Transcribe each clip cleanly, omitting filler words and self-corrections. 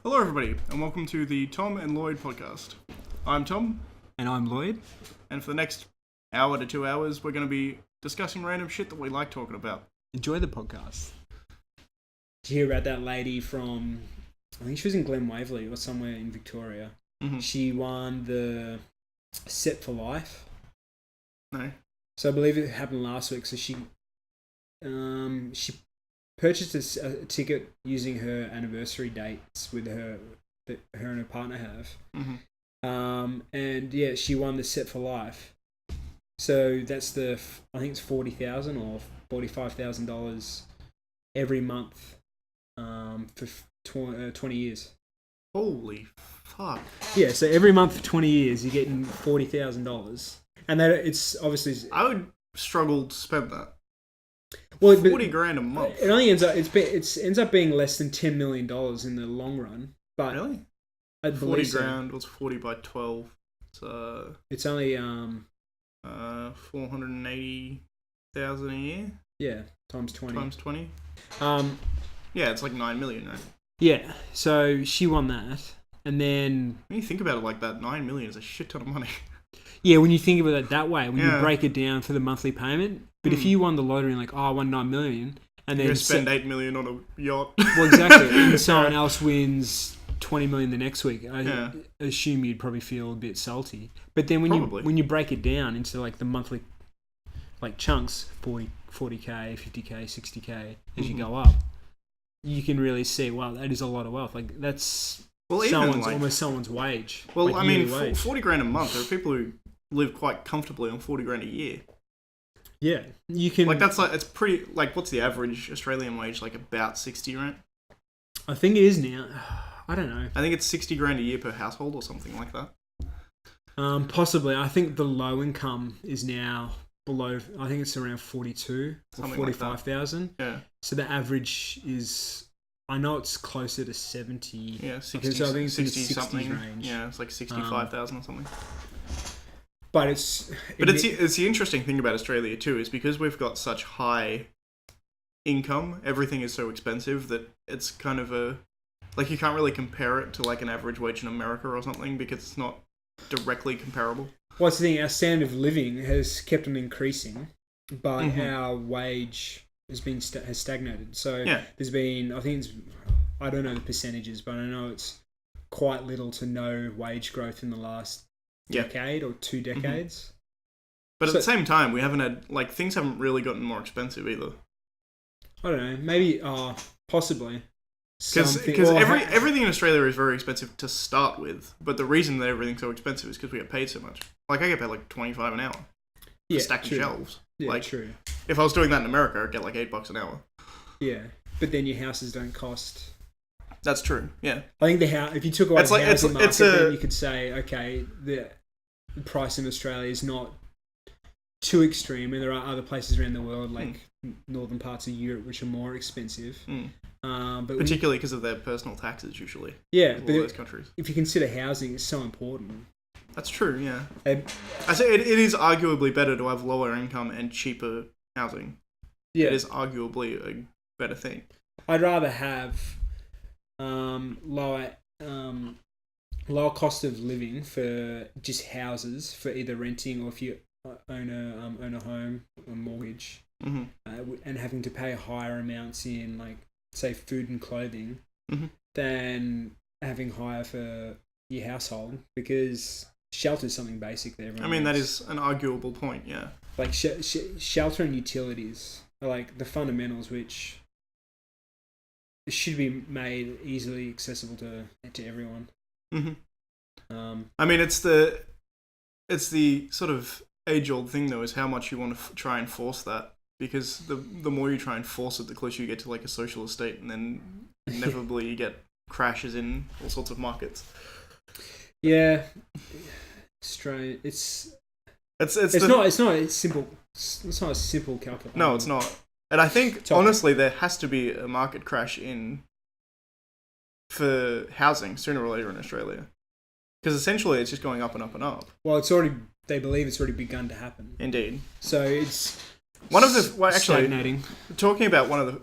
Hello, everybody, and welcome to the Tom and Lloyd podcast. I'm Tom, And I'm Lloyd. and for the next hour to 2 hours, we're going to be discussing random shit that we like talking about. Enjoy the podcast. Did you hear about that lady from, I think she was in Glen Waverley or somewhere in Victoria. Mm-hmm. She won the Set for Life. No? So I believe it happened last week. So she purchased a ticket using her anniversary dates with her and her partner have. Mm-hmm. And yeah, she won the Set for Life. So that's I think it's $40,000 or $45,000 every month for 20 years. Holy fuck. Yeah, so every month for 20 years you're getting $40,000, and that it's obviously I would struggle to spend that. well, 40 grand a month. It only ends up being less than $10 million in the long run. But Really? I 40 believe so. grand, what's 40 by 12? It's only 480,000 a year? yeah, times 20. Times 20? Um, Yeah, it's like 9 million, right? yeah. So she won that, and then When you think about it like that, 9 million is a shit ton of money. yeah, when you think about it that way, when you Yeah. break it down for the monthly payment. But if you won the lottery and like, I won 9 million, and You're then going to spend 8 million on a yacht. well, exactly, and someone else wins 20 million the next week, I assume you'd probably feel a bit salty. But then when you break it down into like the monthly like chunks, 40k, 50k, 60k, as you go up, you can really see, wow, that is a lot of wealth. Like that's almost someone's wage. Well, like I mean, wage. 40 grand a month. There are people who live quite comfortably on 40 grand a year. Yeah, you can. Like that's like it's pretty. Like, what's the average Australian wage? Like about 60, right? I think it is now. I don't know. I think it's 60 grand a year per household or something like that. Possibly. I think the low income is now below. I think it's around 42 or Something 45,000. Yeah. So the average is. I know it's closer to 70. Yeah, 60, Okay, so I think it's in the 60 60s something range. Yeah, it's like 65,000 or something. But it's the interesting thing about Australia too is because we've got such high income, everything is so expensive that it's kind of like you can't really compare it to like an average wage in America or something because it's not directly comparable. what's the thing? Our standard of living has kept on increasing, but our wage has stagnated. So there's been, I don't know the percentages, but I know it's quite little to no wage growth in the last decade or 2 decades. But at the same time, we haven't had, like, things haven't really gotten more expensive either. I don't know, maybe, possibly. Because everything in Australia is very expensive to start with, but the reason that everything's so expensive is because we get paid so much. Like, I get paid like $25 an hour for stacking shelves. Yeah, like, true. If I was doing that in America, I'd get like $8 an hour. Yeah, but then your houses don't cost. That's true. Yeah, I think if you took away the housing market, then you could say, okay, the price in Australia is not too extreme, and there are other places around the world, like northern parts of Europe, which are more expensive. But particularly because of their personal taxes, usually. Yeah, but but those countries. If you consider housing, it's so important. That's true. Yeah, I say it is arguably better to have lower income and cheaper housing. Yeah, it is arguably a better thing. I'd rather have lower cost of living for just houses for either renting or if you own a home or mortgage, and having to pay higher amounts in like say food and clothing than having higher for your household, because shelter is something basic there. I mean, that is an arguable point. Yeah, like shelter and utilities are like the fundamentals which should be made easily accessible to everyone. I mean, it's the sort of age-old thing though, is how much you want to try and force that, because the more you try and force it, the closer you get to like a socialist state, and then inevitably you get crashes in all sorts of markets. Yeah, strange. It's not a simple calculation. No, it's not. And I think honestly there has to be a market crash for housing sooner or later in Australia, because essentially it's just going up and up and up. Well, they believe it's already begun to happen. Indeed. So it's one of the stagnating. Talking about one of the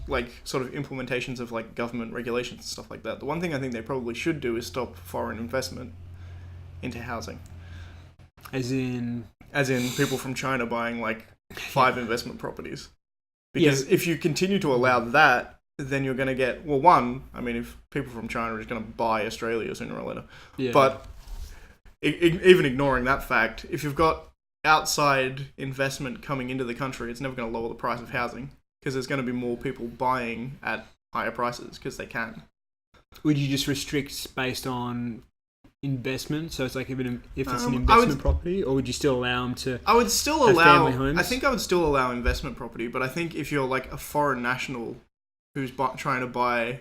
like sort of implementations of like government regulations and stuff like that. The one thing I think they probably should do is stop foreign investment into housing. As in people from China buying like 5 investment properties. Because if you continue to allow that, then you're going to get, well, one, I mean, if people from China are just going to buy Australia sooner or later. Yeah. But even ignoring that fact, if you've got outside investment coming into the country, it's never going to lower the price of housing because there's going to be more people buying at higher prices because they can. Would you just restrict based on investment? So it's like if it's an investment property, or would you still allow them to? I would still allow family homes? I think I would still allow investment property, but I think if you're like a foreign national who's trying to buy,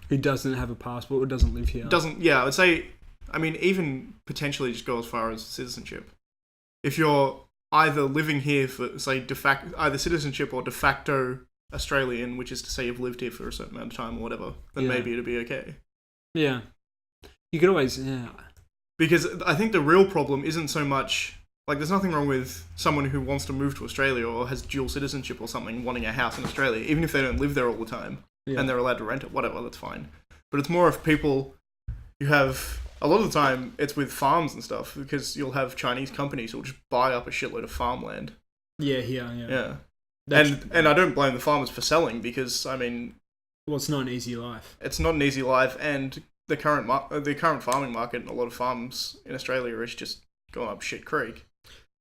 who doesn't have a passport or doesn't live here, I would say, I mean, even potentially just go as far as citizenship. If you're either living here for, say, either citizenship or de facto Australian, which is to say you've lived here for a certain amount of time or whatever, then maybe it'd be okay. Yeah. You could always, Because I think the real problem isn't so much, like, there's nothing wrong with someone who wants to move to Australia or has dual citizenship or something wanting a house in Australia, even if they don't live there all the time and they're allowed to rent it, whatever, that's fine. But it's more of people who have, a lot of the time, it's with farms and stuff, because you'll have Chinese companies who'll just buy up a shitload of farmland. Yeah. And I don't blame the farmers for selling, because, I mean... Well, it's not an easy life. It's not an easy life, and the current farming market in a lot of farms in Australia is just going up shit creek.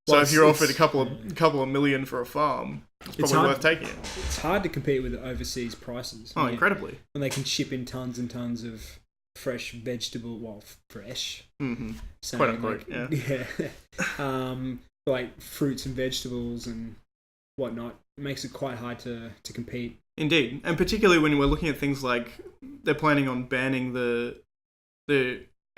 So if you're offered a couple of million for a farm, it's probably worth taking it. It's hard to compete with the overseas prices. Oh, incredibly. When they can ship in tons and tons of fresh vegetable, fresh. Mm-hmm. So quote unquote, yeah. Like fruits and vegetables and whatnot. It makes it quite hard to compete. Indeed, and particularly when we're looking at things like they're planning on banning the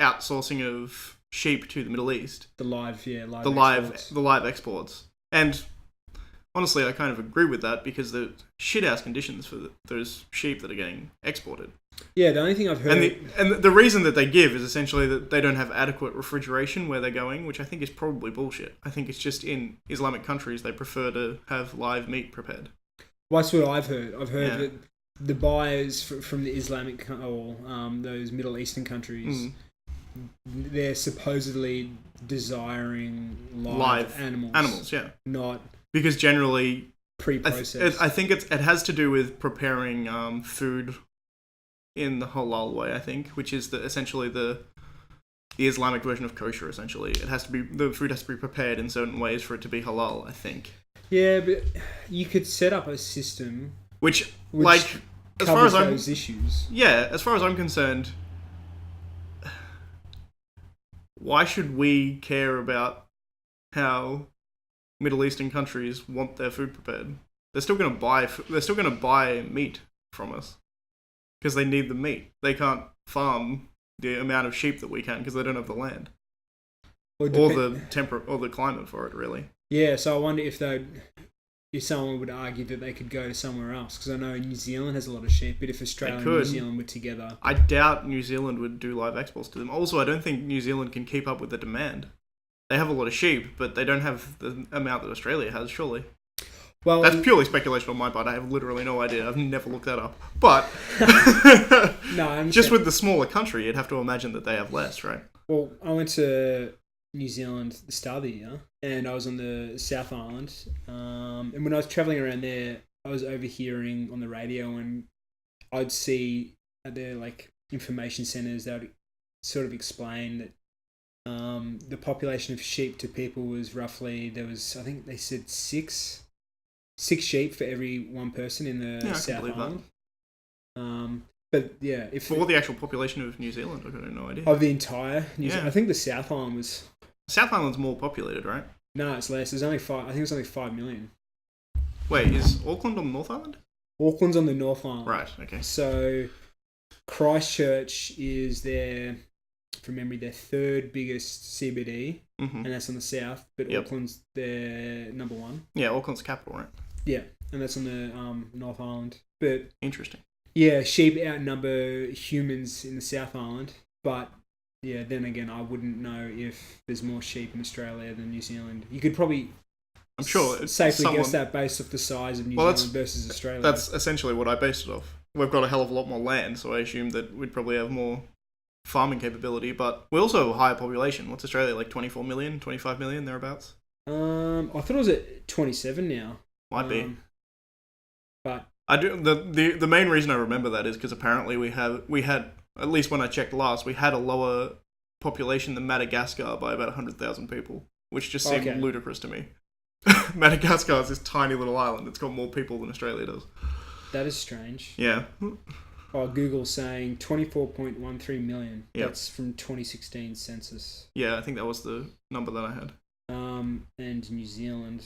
outsourcing of sheep to the Middle East. The live exports. And honestly, I kind of agree with that because the shit-house conditions for those sheep that are getting exported. Yeah, the only thing I've heard... And the reason that they give is essentially that they don't have adequate refrigeration where they're going, which I think is probably bullshit. I think it's just in Islamic countries they prefer to have live meat prepared. Well, that's what I've heard. I've heard that the buyers from the Islamic or those Middle Eastern countries, they're supposedly desiring live animals. Animals, yeah. Not... Because generally... Pre-processed. I think it has to do with preparing food in the halal way, I think, which is essentially the Islamic version of kosher, essentially. The food has to be prepared in certain ways for it to be halal, I think. Yeah, but you could set up a system which like as far as those issues. Yeah, as far as I'm concerned, why should we care about how Middle Eastern countries want their food prepared? They're still going to buy meat from us because they need the meat. They can't farm the amount of sheep that we can because they don't have the land or the climate for it, really. Yeah, so I wonder if someone would argue that they could go to somewhere else, because I know New Zealand has a lot of sheep, but if Australia and New Zealand were together... I doubt New Zealand would do live exports to them. Also, I don't think New Zealand can keep up with the demand. They have a lot of sheep, but they don't have the amount that Australia has, surely. Well, that's purely speculation on my part. I have literally no idea. I've never looked that up. But no, just with the smaller country, you'd have to imagine that they have less, right? Well, I went to New Zealand the start of the year, and I was on the South Island. And when I was travelling around there, I was overhearing on the radio, and I'd see at their information centres that would sort of explain that the population of sheep to people was roughly, I think they said six sheep for every one person in the South Island. But yeah, what the actual population of New Zealand? I got no idea. Of the entire New Zealand, I think the South Island was. South Island's more populated, right? No, it's less. There's only 5. I think it's only 5 million. Wait, is Auckland on the North Island? Auckland's on the North Island. Right. Okay. So Christchurch is from memory, their third biggest CBD, and that's on the south. But Auckland's their number one. Yeah, Auckland's the capital, right? Yeah, and that's on the North Island. But interesting. Yeah, sheep outnumber humans in the South Island, but yeah, then again, I wouldn't know if there's more sheep in Australia than New Zealand. You could probably I'm sure it's safely guess that based off the size of New Zealand versus Australia. That's essentially what I based it off. We've got a hell of a lot more land, so I assume that we'd probably have more farming capability, but we also have a higher population. What's Australia, like 24 million, 25 million, thereabouts? I thought it was at 27 now. Might be. But I do the main reason I remember that is because apparently we had, at least when I checked last, we had a lower population than Madagascar by about 100,000 people, which just seemed ludicrous to me. Madagascar is this tiny little island. It's got more people than Australia does. That is strange. Yeah. Oh, Google's saying 24.13 million. Yep. That's from 2016 census. Yeah, I think that was the number that I had. And New Zealand,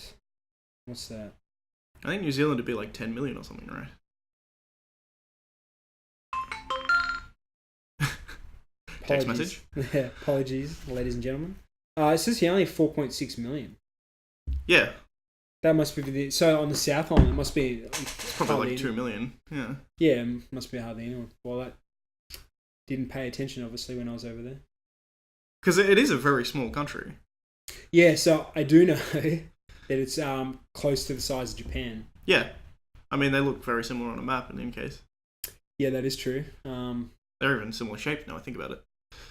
what's that? I think New Zealand would be like 10 million or something, right? Text message? Yeah, apologies, ladies and gentlemen. It says here only 4.6 million. Yeah. That must be so on the South Island. It must be it's probably like 2 million. Yeah. Yeah, must be hardly anyone. Well, that didn't pay attention obviously when I was over there. Because it is a very small country. Yeah, so I do know that it's close to the size of Japan. Yeah, I mean they look very similar on a map. In any case. Yeah, that is true. They're even similar shape now. I think about it.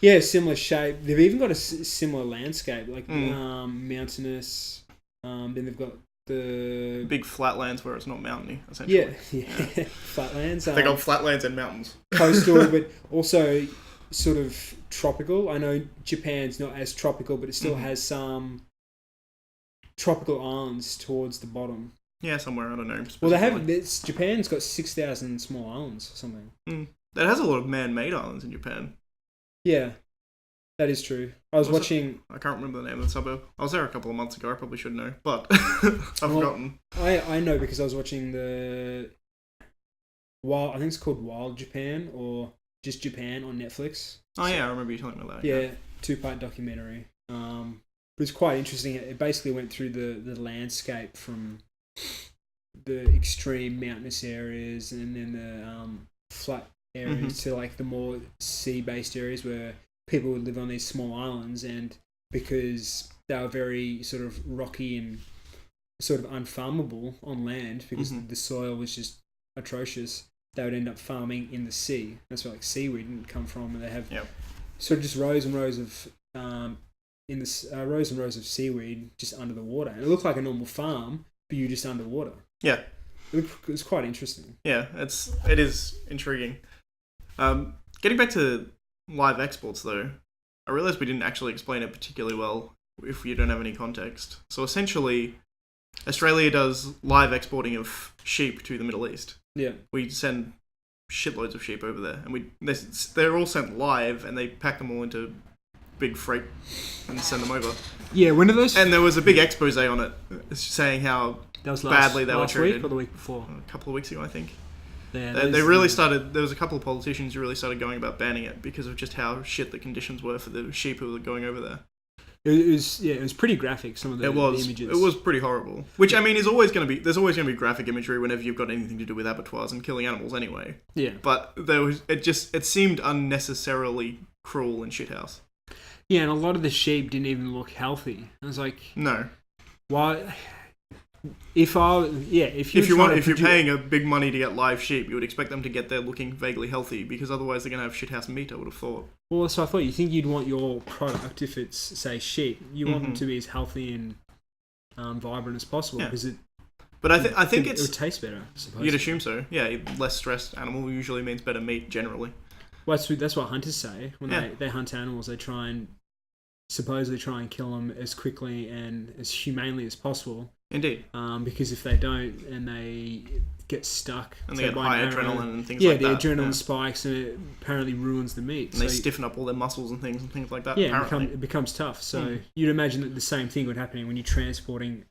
Yeah, similar shape. They've even got a similar landscape, like mountainous. Then they've got the big flatlands where it's not mountainy, essentially. Yeah. Flatlands. They got flatlands and mountains. Coastal, but also sort of tropical. I know Japan's not as tropical, but it still has some tropical islands towards the bottom. Yeah, somewhere, I don't know. Well, they have. Japan's got 6,000 small islands or something. That has a lot of man-made islands in Japan. Yeah, that is true. I was watching... I can't remember the name of the suburb. I was there a couple of months ago. I probably should know, but I've forgotten. I know because I was watching the... I think it's called Wild Japan or just Japan on Netflix. Oh, yeah, I remember you telling me that. Yeah, 2-part documentary. But it's quite interesting. It basically went through the landscape from the extreme mountainous areas and then the flat areas to like the more sea-based areas where people would live on these small islands, and because they were very sort of rocky and sort of unfarmable on land because the soil was just atrocious, they would end up farming in the sea. That's where like seaweed would come from, and they have sort of just rows and rows of rows and rows of seaweed just under the water, and it looked like a normal farm, but you're just underwater. Yeah, it was quite interesting. Yeah, it is intriguing. Getting back to live exports, though, I realised we didn't actually explain it particularly well if you don't have any context. So essentially, Australia does live exporting of sheep to the Middle East. Yeah. We send shitloads of sheep over there, and they're all sent live, and they pack them all into big freight and send them over. Yeah, when are those? And there was a big expose on it, saying how badly they were treated. Last week or the week before? A couple of weeks ago, I think. Yeah, they really started. There was a couple of politicians who really started going about banning it because of just how shit the conditions were for the sheep who were going over there. It was pretty graphic. Some of the images. It was pretty horrible. Which I mean is always going to be. There's always going to be graphic imagery whenever you've got anything to do with abattoirs and killing animals anyway. Yeah. But it seemed unnecessarily cruel and shithouse. Yeah, and a lot of the sheep didn't even look healthy. I was like, no. Why? If you're paying a big money to get live sheep, you would expect them to get there looking vaguely healthy, because otherwise they're going to have shithouse meat, I would have thought. Well, so I thought you'd want your product, if it's, say, sheep, you want them to be as healthy and vibrant as possible, because But I think it would taste better, supposedly. You'd assume so. Yeah, less stressed animal usually means better meat, generally. Well, that's what hunters say. When they hunt animals, they supposedly try and kill them as quickly and as humanely as possible. Indeed. Because if they don't and they get stuck... And they get high adrenaline and things like that. Yeah, the adrenaline spikes and it apparently ruins the meat. And they stiffen up all their muscles and things like that, yeah, it becomes tough. So you'd imagine that the same thing would happen when you're transporting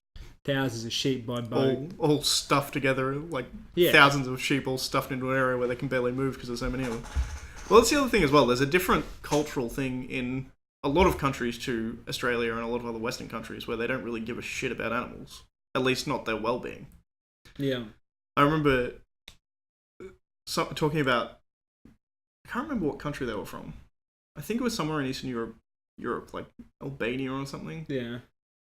thousands of sheep by boat. All stuffed together, like thousands of sheep all stuffed into an area where they can barely move because there's so many of them. Well, that's the other thing as well. There's a different cultural thing in a lot of countries to Australia and a lot of other Western countries where they don't really give a shit about animals. At least not their well-being. Yeah. I remember talking about... I can't remember what country they were from. I think it was somewhere in Eastern Europe, like Albania or something. Yeah.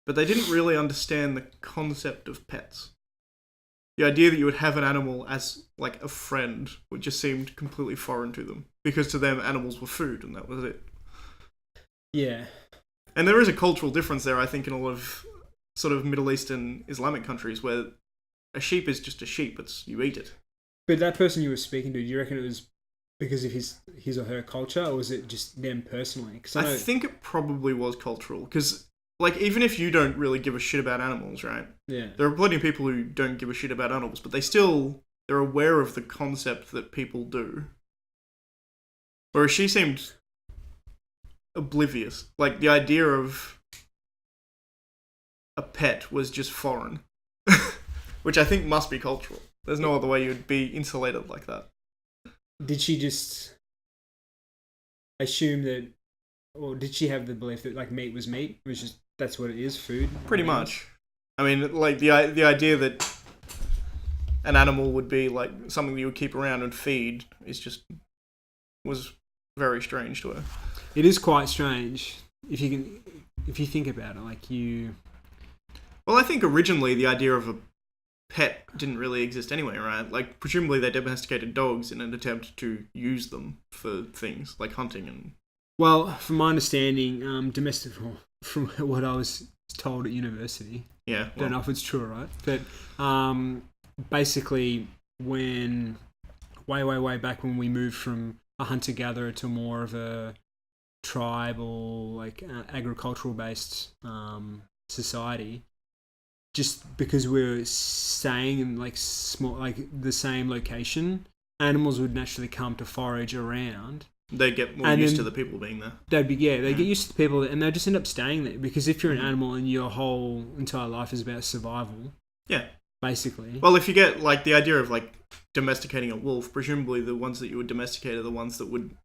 but they didn't really understand the concept of pets. The idea that you would have an animal as like a friend would just seemed completely foreign to them, because to them animals were food and that was it. Yeah. And there is a cultural difference there, I think, in a lot of sort of Middle Eastern Islamic countries where a sheep is just a sheep. You eat it. But that person you were speaking to, do you reckon it was because of his or her culture, or was it just them personally? 'Cause I think it probably was cultural, because like even if you don't really give a shit about animals, right? Yeah. There are plenty of people who don't give a shit about animals, but they're aware of the concept that people do. Whereas she seemed oblivious. Like the idea of a pet was just foreign, which I think must be cultural. There's no other way you'd be insulated like that. Did she just assume that, or did she have the belief that like meat was meat, which is that's what it is, food? Pretty much. I mean, like the idea that an animal would be like something that you would keep around and feed was very strange to her. It is quite strange if you think about it. Like you. Well, I think originally the idea of a pet didn't really exist anyway, right? Like presumably they domesticated dogs in an attempt to use them for things like hunting and. Well, from my understanding, from what I was told at university. Yeah. Well. Don't know if it's true or right, but basically when way back when we moved from a hunter-gatherer to more of a tribal, like agricultural based society, just because we were staying in like small, like the same location, animals would naturally come to forage around. They get more used to the people being there. They get used to the people, and they just end up staying there, because if you're an animal and your whole entire life is about survival, yeah, basically. Well, if you get like the idea of like domesticating a wolf, presumably the ones that you would domesticate are the ones that would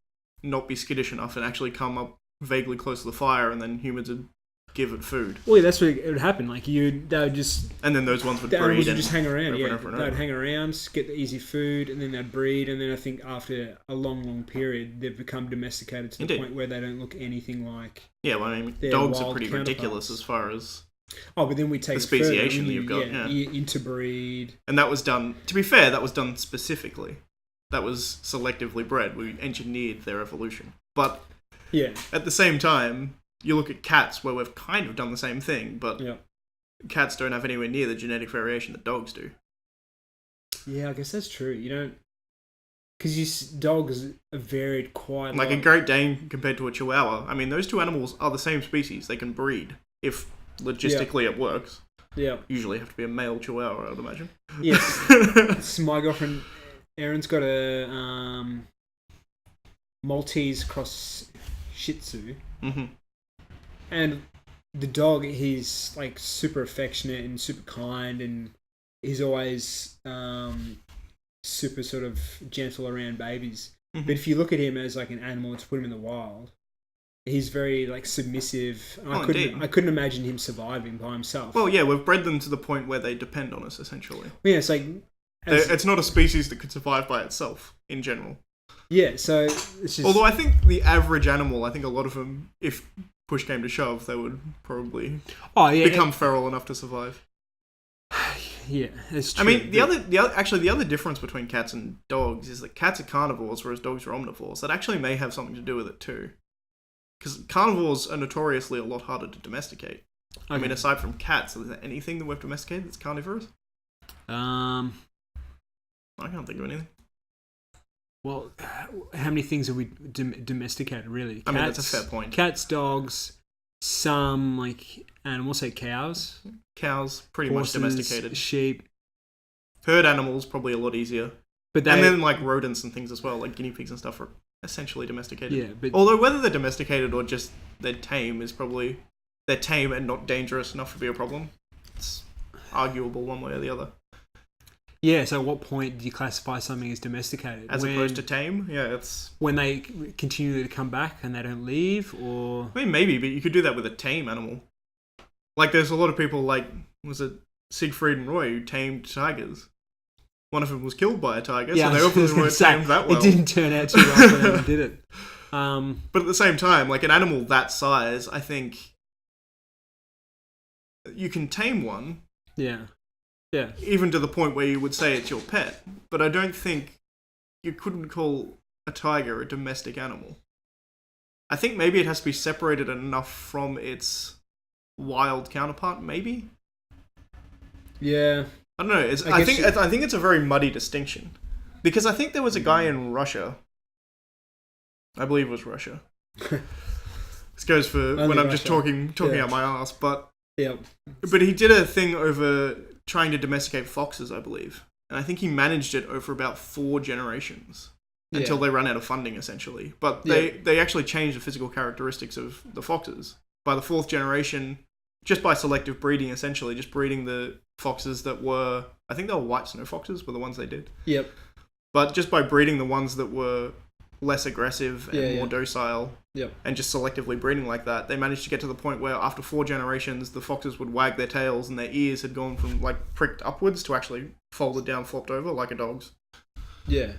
not be skittish enough and actually come up vaguely close to the fire, and then humans would give it food. Well, yeah, that's what it would happen. Like they would just, and then those ones would breed. Animals would just hang around. They'd hang around, get the easy food, and then they'd breed. And then I think after a long period, they've become domesticated to the point where they don't look anything like. Yeah, well, I mean, dogs are pretty ridiculous as far as. Oh, but then we take the speciation that you've got. Yeah, you interbreed, and that was done. To be fair, that was done specifically. That was selectively bred. We engineered their evolution, but yeah, at the same time. You look at cats, where we've kind of done the same thing, but cats don't have anywhere near the genetic variation that dogs do. Yeah, I guess that's true. You don't... Because dogs are varied quite like a Great Dane compared to a Chihuahua. I mean, those two animals are the same species. They can breed, if logistically it works. Yeah. Usually have to be a male Chihuahua, I would imagine. Yes. So my girlfriend, Erin's got a Maltese cross Shih Tzu. Mm-hmm. And the dog, he's like super affectionate and super kind, and he's always super sort of gentle around babies. Mm-hmm. But if you look at him as like an animal to put him in the wild, he's very like submissive. I couldn't imagine him surviving by himself. Well, yeah, we've bred them to the point where they depend on us essentially. Yeah, it's like it's not a species that could survive by itself in general. Yeah, so it's just... Although I think the average animal, I think a lot of them, if push came to shove, they would probably become feral enough to survive. Yeah, it's true. I mean, the other difference between cats and dogs is that cats are carnivores, whereas dogs are omnivores. That actually may have something to do with it too, because carnivores are notoriously a lot harder to domesticate. Okay. I mean, aside from cats, is there anything that we've domesticated that's carnivorous? I can't think of anything. Well, how many things have we domesticated, really? Cats, I mean, that's a fair point. Cats, dogs, some, like, animals, say cows. Cows, pretty horses, much domesticated. Sheep. Herd animals, probably a lot easier. And then, like, rodents and things as well, like guinea pigs and stuff are essentially domesticated. Yeah, but... Although, whether they're domesticated or just they're tame is probably... They're tame and not dangerous enough to be a problem. It's arguable one way or the other. Yeah, so at what point do you classify something as domesticated? As opposed to tame? Yeah, it's... When they continue to come back and they don't leave, or... I mean, maybe, but you could do that with a tame animal. Like, there's a lot of people, like, was it Siegfried and Roy, who tamed tigers? One of them was killed by a tiger, so they obviously weren't tamed that well. It didn't turn out too well for them, did it? But at the same time, like, an animal that size, I think... you can tame one. Yeah. Yeah. Even to the point where you would say it's your pet. But I don't think you couldn't call a tiger a domestic animal. I think maybe it has to be separated enough from its wild counterpart, maybe? Yeah. I don't know. I think it's a very muddy distinction. Because I think there was a guy in Russia. I believe it was Russia. This goes for Only when I'm Russia. just talking out my ass, but Yep. But he did a thing over trying to domesticate foxes, I believe. And I think he managed it over about 4 generations until they ran out of funding, essentially. But they actually changed the physical characteristics of the foxes. By the 4th generation, just by selective breeding, essentially, just breeding the foxes that were... I think they were white snow foxes were the ones they did. Yep. But just by breeding the ones that were less aggressive and more docile, and just selectively breeding like that, they managed to get to the point where after 4 generations, the foxes would wag their tails and their ears had gone from like pricked upwards to actually folded down, flopped over like a dog's. Yeah.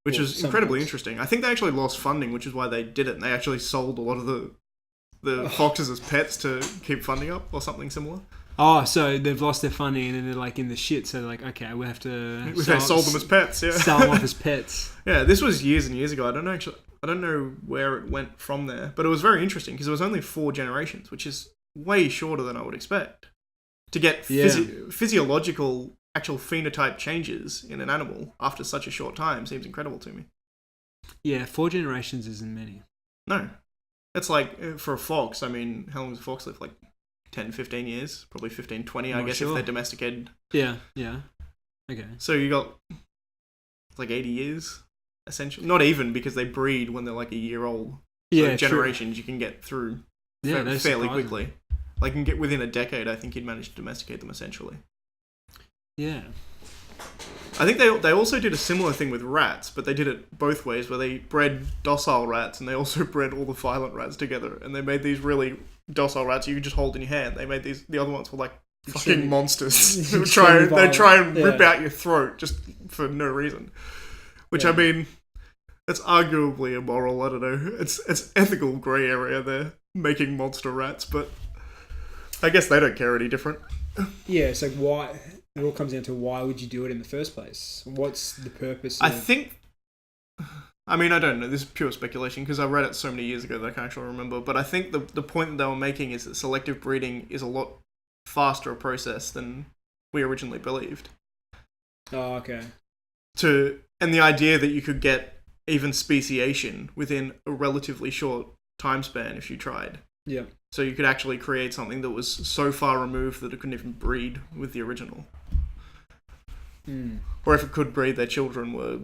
Which is incredibly interesting. I think they actually lost funding, which is why they did it, and they actually sold a lot of the foxes as pets to keep funding up or something similar. Oh, so they've lost their funding and then they're like in the shit, so they're like, okay, we have to... They sold them as pets, yeah. Sell them off as pets. Yeah, this was years and years ago. I don't know where it went from there, but it was very interesting because it was only 4 generations, which is way shorter than I would expect. To get physiological, actual phenotype changes in an animal after such a short time seems incredible to me. Yeah, 4 generations isn't many. No. It's like, for a fox, I mean, how long does a fox live? Like 10, 15 years? Probably 15, 20, I guess, if they're domesticated. Yeah. Okay. So you got like 80 years, essentially. Not even, because they breed when they're like a year old. So generations you can get through fairly quickly. Like, you can get within a decade, I think you'd manage to domesticate them, essentially. Yeah. I think they also did a similar thing with rats, but they did it both ways, where they bred docile rats and they also bred all the violent rats together, and they made these really docile rats you could just hold in your hand. They made the other ones were like fucking monsters. They try and rip out your throat just for no reason. Which I mean, it's arguably immoral. I don't know. It's ethical grey area there, making monster rats, but I guess they don't care any different. Yeah, it's like why. It all comes down to why would you do it in the first place? What's the purpose? I think... I mean, I don't know. This is pure speculation because I read it so many years ago that I can't actually remember. But I think the point that they were making is that selective breeding is a lot faster a process than we originally believed. Oh, okay. And the idea that you could get even speciation within a relatively short time span if you tried. Yeah. So you could actually create something that was so far removed that it couldn't even breed with the original. Or if it could breed, their children were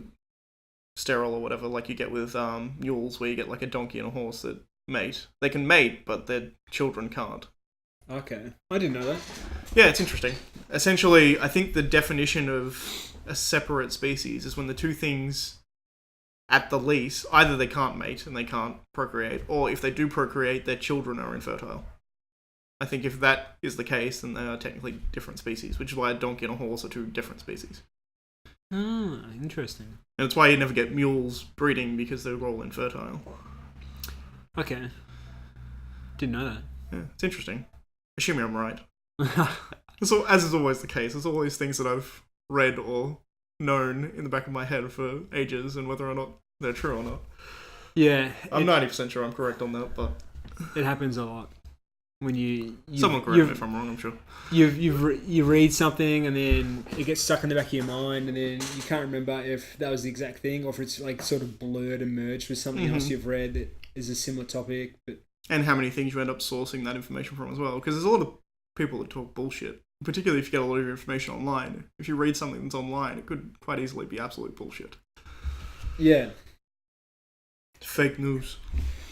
sterile or whatever, like you get with mules, where you get like a donkey and a horse that mate. They can mate, but their children can't. Okay. I didn't know that. Yeah, it's interesting. Essentially, I think the definition of a separate species is when the two things, at the least, either they can't mate and they can't procreate, or if they do procreate, their children are infertile. I think if that is the case, then they are technically different species, which is why a donkey and a horse are 2 different species. Ah, interesting. And it's why you never get mules breeding, because they're all infertile. Okay. Didn't know that. Yeah, it's interesting. Assuming I'm right. So, as is always the case, there's all these things that I've read or known in the back of my head for ages, and whether or not they're true or not. Yeah. I'm 90% sure I'm correct on that, but... It happens a lot. When someone correct me if I'm wrong, I'm sure. You read something and then it gets stuck in the back of your mind, and then you can't remember if that was the exact thing or if it's like sort of blurred and merged with something else you've read that is a similar topic. And how many things you end up sourcing that information from as well, because there's a lot of people that talk bullshit, particularly if you get a lot of your information online. If you read something that's online, it could quite easily be absolute bullshit. Yeah. Fake news.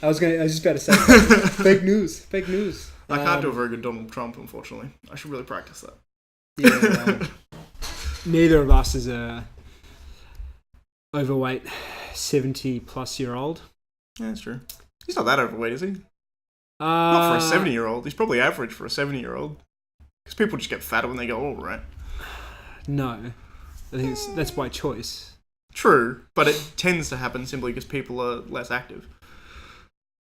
I was just about to say fake news. I can't do a very good Donald Trump, unfortunately. I should really practice that. Yeah. Neither of us is a overweight 70-plus-year-old. Yeah, that's true. He's not that overweight, is he? Not for a 70-year-old. He's probably average for a 70-year-old. Because people just get fatter when they get older, right? No. I think that's by choice. True, but it tends to happen simply because people are less active.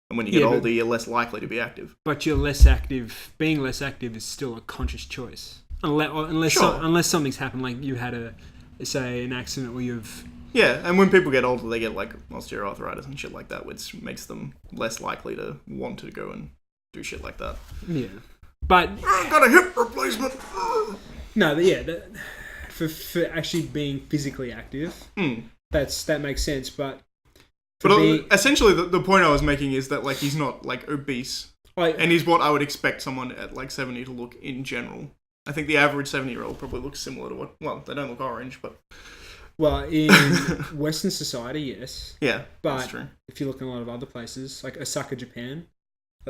And when you get older, you're less likely to be active. But you're less active. Being less active is still a conscious choice. Unless something's happened, like you had an accident where you've... Yeah, and when people get older, they get like osteoarthritis and shit like that, which makes them less likely to want to go and do shit like that. Yeah. But... I've got a hip replacement! No, but yeah, for actually being physically active, that makes sense, but... essentially, the point I was making is that like he's not like obese, and he's what I would expect someone at like 70 to look in general. I think the average 70-year-old probably looks similar to what... Well, they don't look orange, but... Well, in Western society, yes. Yeah, but that's true. If you look in a lot of other places, like Osaka, Japan,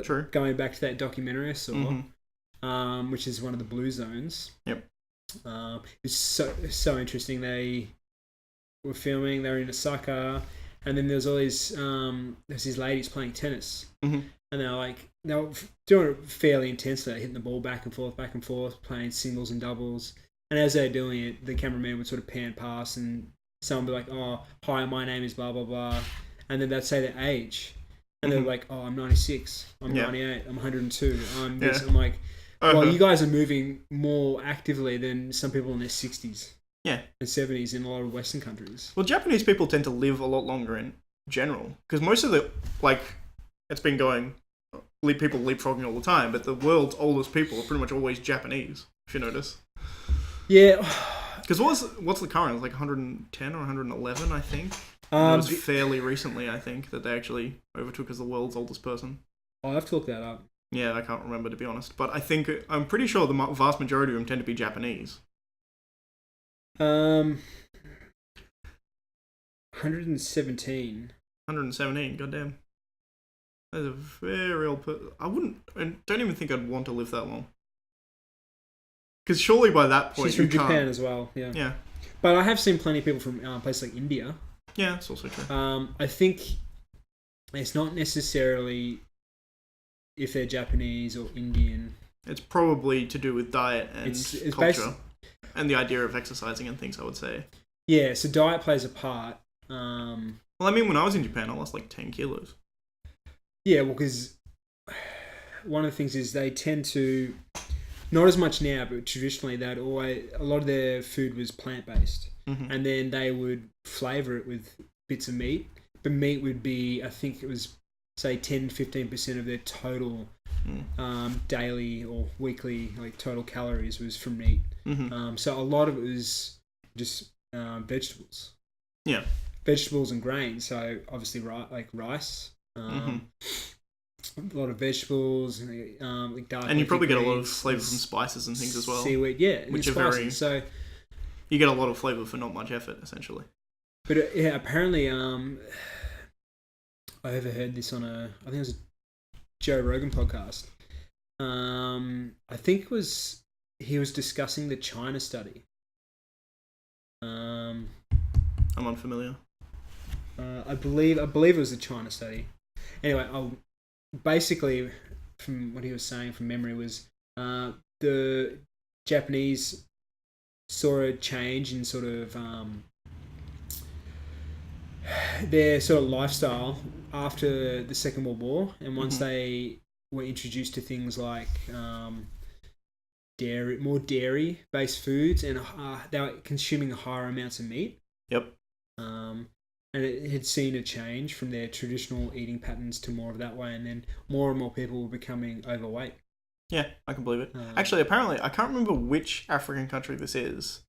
true. Going back to that documentary I saw, which is one of the blue zones. Yep. It's so interesting. They were filming. They were in Osaka, and then there's all these these ladies playing tennis, and they were doing it fairly intensely, hitting the ball back and forth, playing singles and doubles. And as they're doing it, the cameraman would sort of pan past and someone would be like, oh, hi, my name is blah, blah, blah. And then they'd say their age. And they're like, oh, I'm 96, I'm 98, I'm 102, I'm this. I'm like, well, you guys are moving more actively than some people in their 60s and 70s in a lot of Western countries. Well, Japanese people tend to live a lot longer in general. Because most of the, like, it's been going, people leapfrogging all the time, but the world's oldest people are pretty much always Japanese, if you notice. Yeah. Because what's the current? It's like 110 or 111, I think. It was fairly recently, I think, that they actually overtook as the world's oldest person. I'll have to look that up. Yeah, I can't remember, to be honest. But I'm pretty sure the vast majority of them tend to be Japanese. 117. 117, goddamn. That's a very old person. I don't even think I'd want to live that long. Because surely by that point, she's from Japan as well. Yeah. Yeah. But I have seen plenty of people from places like India. Yeah, that's also true. I think it's not necessarily if they're Japanese or Indian. It's probably to do with diet and it's culture and the idea of exercising and things, I would say. Yeah, so diet plays a part. Well, I mean, when I was in Japan, I lost like 10 kilos. Yeah, well, because one of the things is they tend to... Not as much now, but traditionally a lot of their food was plant-based. And then they would flavour it with bits of meat. The meat would be, I think it was, say, 10-15% of their total daily or weekly total calories was from meat. So a lot of it was just vegetables. Yeah. Vegetables and grains. So obviously rice. A lot of vegetables, dark. And you probably get a lot of flavour from spices and things as well. Seaweed, yeah, which are spices, so you get a lot of flavour for not much effort, essentially. But apparently, I overheard this on I think it was a Joe Rogan podcast. I think he was discussing the China study. I'm unfamiliar. I believe it was the China study. Anyway, basically, from what he was saying from memory was the Japanese saw a change in sort of their sort of lifestyle after the Second World War, and once they were introduced to things like more dairy-based foods, and they were consuming higher amounts of meat. Yep. And it had seen a change from their traditional eating patterns to more of that way, and then more and more people were becoming overweight. Yeah, I can believe it. Actually, apparently, I can't remember which African country this is.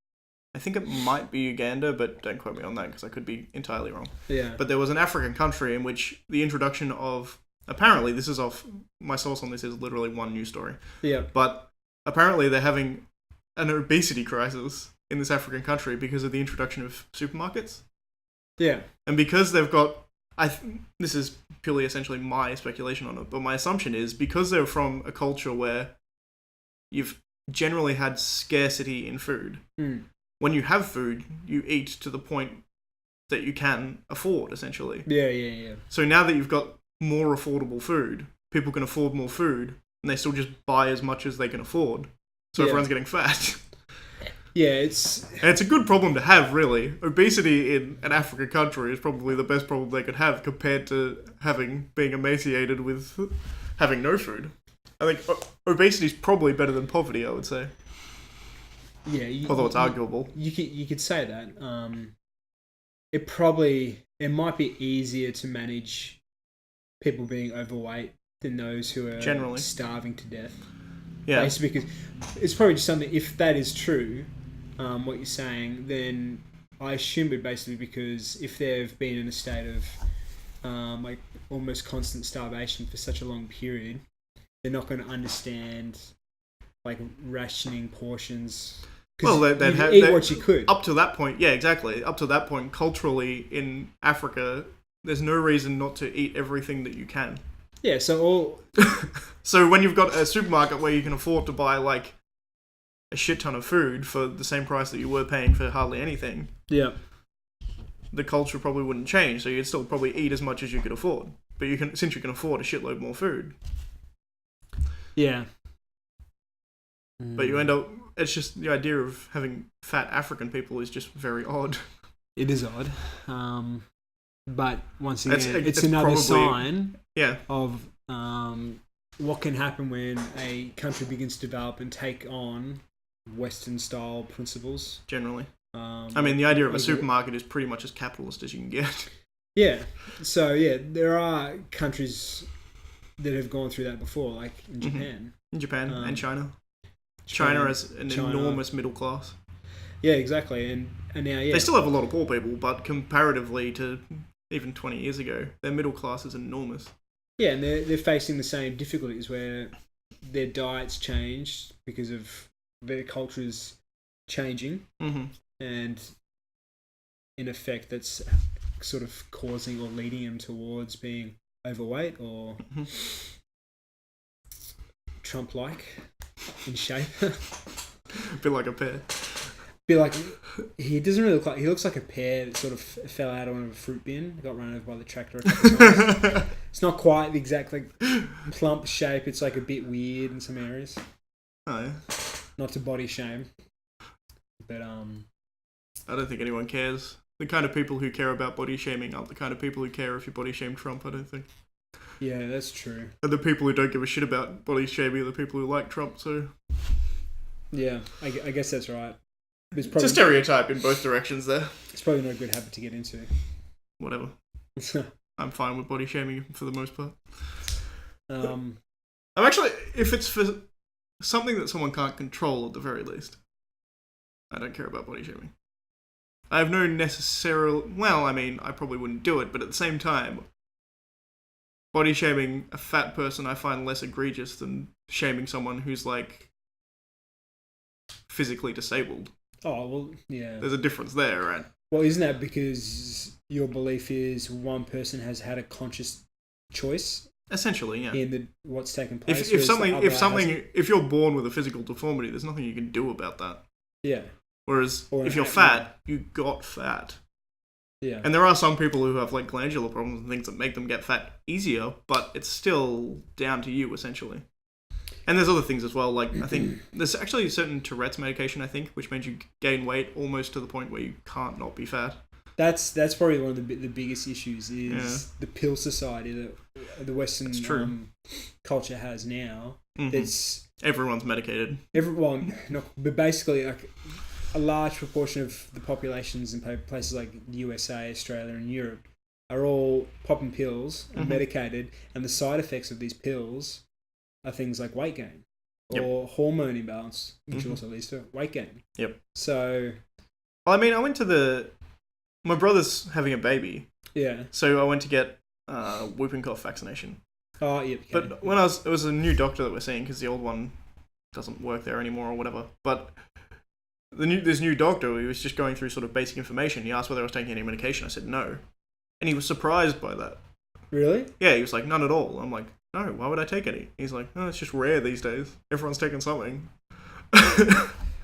I think it might be Uganda, but don't quote me on that because I could be entirely wrong. Yeah. But there was an African country in which the introduction of... Apparently, this is off... My source on this is literally one news story. Yeah. But apparently, they're having an obesity crisis in this African country because of the introduction of supermarkets. Yeah. And because they've got... this is purely essentially my speculation on it, but my assumption is because they're from a culture where you've generally had scarcity in food, when you have food, you eat to the point that you can afford, essentially. Yeah. So now that you've got more affordable food, people can afford more food, and they still just buy as much as they can afford. So everyone's getting fat. Yeah, And it's a good problem to have, really. Obesity in an African country is probably the best problem they could have compared to being emaciated with having no food. I think obesity is probably better than poverty, I would say. Yeah, although it's arguable. You could say that. It might be easier to manage people being overweight than those who are generally starving to death. Yeah, basically, because it's probably just something. If that is true, what you're saying, then I assume it basically because if they've been in a state of like almost constant starvation for such a long period, they're not going to understand like rationing portions. Well, they'd eat what you could. Up to that point, yeah, exactly. Up to that point, culturally in Africa, there's no reason not to eat everything that you can. Yeah, so So when you've got a supermarket where you can afford to buy like a shit ton of food for the same price that you were paying for hardly anything, yeah, the culture probably wouldn't change. So you'd still probably eat as much as you could afford. But since you can afford a shitload more food. Yeah. But you end up... It's just the idea of having fat African people is just very odd. It is odd. But once again, it's another sign of what can happen when a country begins to develop and take on Western-style principles. Generally. I mean, the idea of a supermarket is pretty much as capitalist as you can get. Yeah. So, there are countries that have gone through that before, like in Japan. In Japan and China. China has an enormous middle class. Yeah, exactly. And now, they still have a lot of poor people, but comparatively to even 20 years ago, their middle class is enormous. Yeah, and they're facing the same difficulties where their diets changed because of their cultures changing. Mm-hmm. And in effect, that's sort of causing or leading them towards being overweight or Trump-like in shape. A bit like a pear. He doesn't really look like... He looks like a pear that sort of fell out of a fruit bin. Got run over by the tractor a couple of times. It's not quite the exact plump shape. It's like a bit weird in some areas. Oh, yeah. Not to body shame. But, I don't think anyone cares. The kind of people who care about body shaming aren't the kind of people who care if you body shame Trump, I don't think. Yeah, that's true. And the people who don't give a shit about body shaming are the people who like Trump, so... Yeah, I guess that's right. It's a stereotype in both directions there. It's probably not a good habit to get into. Whatever. I'm fine with body shaming for the most part. I'm actually... If it's for something that someone can't control at the very least, I don't care about body shaming. I have no necessarily... Well, I mean, I probably wouldn't do it, but at the same time... Body shaming a fat person I find less egregious than shaming someone who's like physically disabled. Oh, well, yeah. There's a difference there, right? Well, isn't that because your belief is one person has had a conscious choice? Essentially, yeah. In what's taken place. If you're born with a physical deformity, there's nothing you can do about that. Yeah. Whereas if you're fat, you got fat. Yeah. And there are some people who have like glandular problems and things that make them get fat easier, but it's still down to you essentially. And there's other things as well, like I think there's actually a certain Tourette's medication, I think, which means you gain weight almost to the point where you can't not be fat. That's probably one of the biggest issues is the pill society that the Western culture has now. Mm-hmm. Everyone's medicated. But basically like a large proportion of the populations in places like the USA, Australia and Europe are all popping pills and medicated, and the side effects of these pills are things like weight gain or hormone imbalance, which also leads to weight gain. Yep. So... Well, I mean, I went to my brother's having a baby. Yeah. So I went to get whooping cough vaccination. Oh, yep. Okay. But when it was a new doctor that we're seeing because the old one doesn't work there anymore or whatever. But... This new doctor, he was just going through sort of basic information. He asked whether I was taking any medication. I said no. And he was surprised by that. Really? Yeah, he was like, none at all. I'm like, no, why would I take any? He's like, oh, it's just rare these days. Everyone's taking something.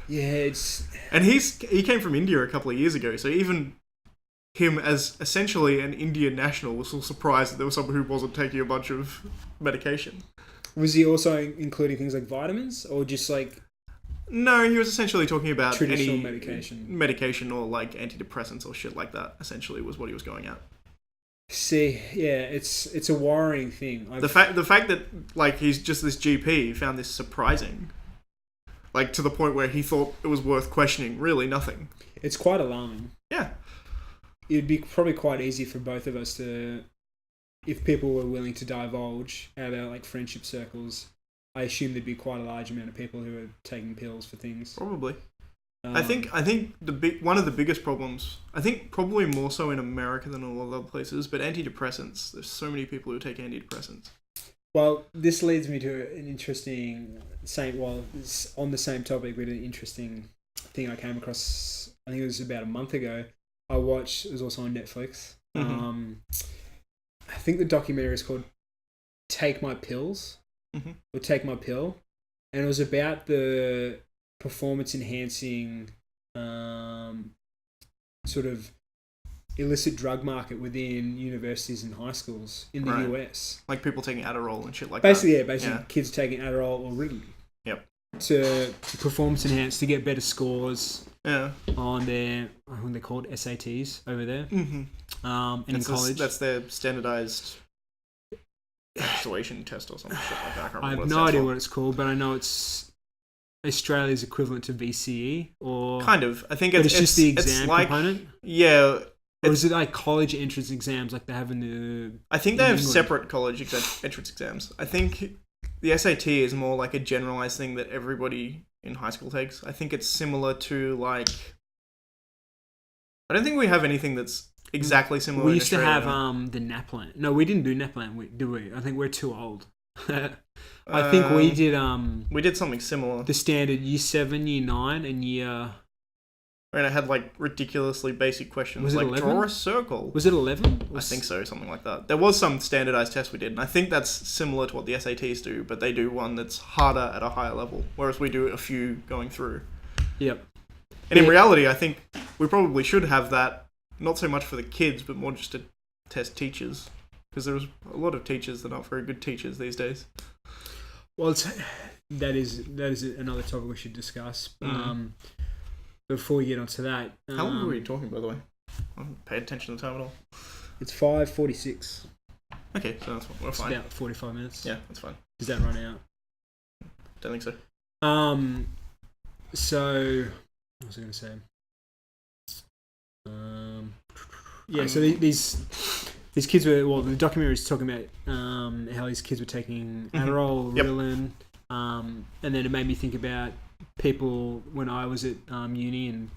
Yeah, it's... And he came from India a couple of years ago, so even him as essentially an Indian national was still surprised that there was someone who wasn't taking a bunch of medication. Was he also including things like vitamins or just like... No, he was essentially talking about Traditional any medication or like antidepressants or shit like that. Essentially, was what he was going at. See, yeah, it's a worrying thing. The fact that like he's just this GP found this surprising, like to the point where he thought it was worth questioning. Really, nothing. It's quite alarming. Yeah, it'd be probably quite easy for both of us to, if people were willing to divulge about like friendship circles. I assume there'd be quite a large amount of people who are taking pills for things. Probably. I think one of the biggest problems, I think probably more so in America than a lot of other places, but antidepressants. There's so many people who take antidepressants. Well, this leads me to an interesting it's on the same topic, but an interesting thing I came across. I think it was about a month ago. I watched. It was also on Netflix. Mm-hmm. I think the documentary is called "Take My Pills" or "Take My Pill," and it was about the performance enhancing sort of illicit drug market within universities and high schools in the US. Like people taking Adderall and shit like that. Basically kids taking Adderall or Ritalin. Yep. To performance enhance, to get better scores. Yeah. On their, I think they're called SATs over there. Mm-hmm. And in college. That's their standardized graduation test or something shit like that. I have no idea what it's called, but I know it's Australia's equivalent to VCE or kind of. I think it's just the exam component. Yeah. Or is it like college entrance exams like they have in the... I think they have separate college entrance exams. I think the SAT is more like a generalized thing that everybody in high school takes. I think it's similar to like... I don't think we have anything that's exactly similar. We used to have the NAPLAN. No, we didn't do NAPLAN, do we? I think we're too old. I think we did... we did something similar. The standard year 7, year 9, and year... And it had like ridiculously basic questions. Was it like 11? Draw a circle. Was it 11? I think so, something like that. There was some standardized test we did, and I think that's similar to what the SATs do, but they do one that's harder at a higher level, whereas we do a few going through. Yep. And in reality, I think we probably should have that, not so much for the kids, but more just to test teachers, because there's a lot of teachers that aren't very good teachers these days. Well, that is another topic we should discuss. Before we get onto that... How long were we talking, by the way? I haven't paid attention to the time at all. It's 5:46. Okay, so we're fine. It's about 45 minutes. Yeah, that's fine. Does that run out? Don't think so. So... What was I going to say? So these kids were... Well, the documentary is talking about how these kids were taking Adderall, Ritalin, and then it made me think about people when I was at uni and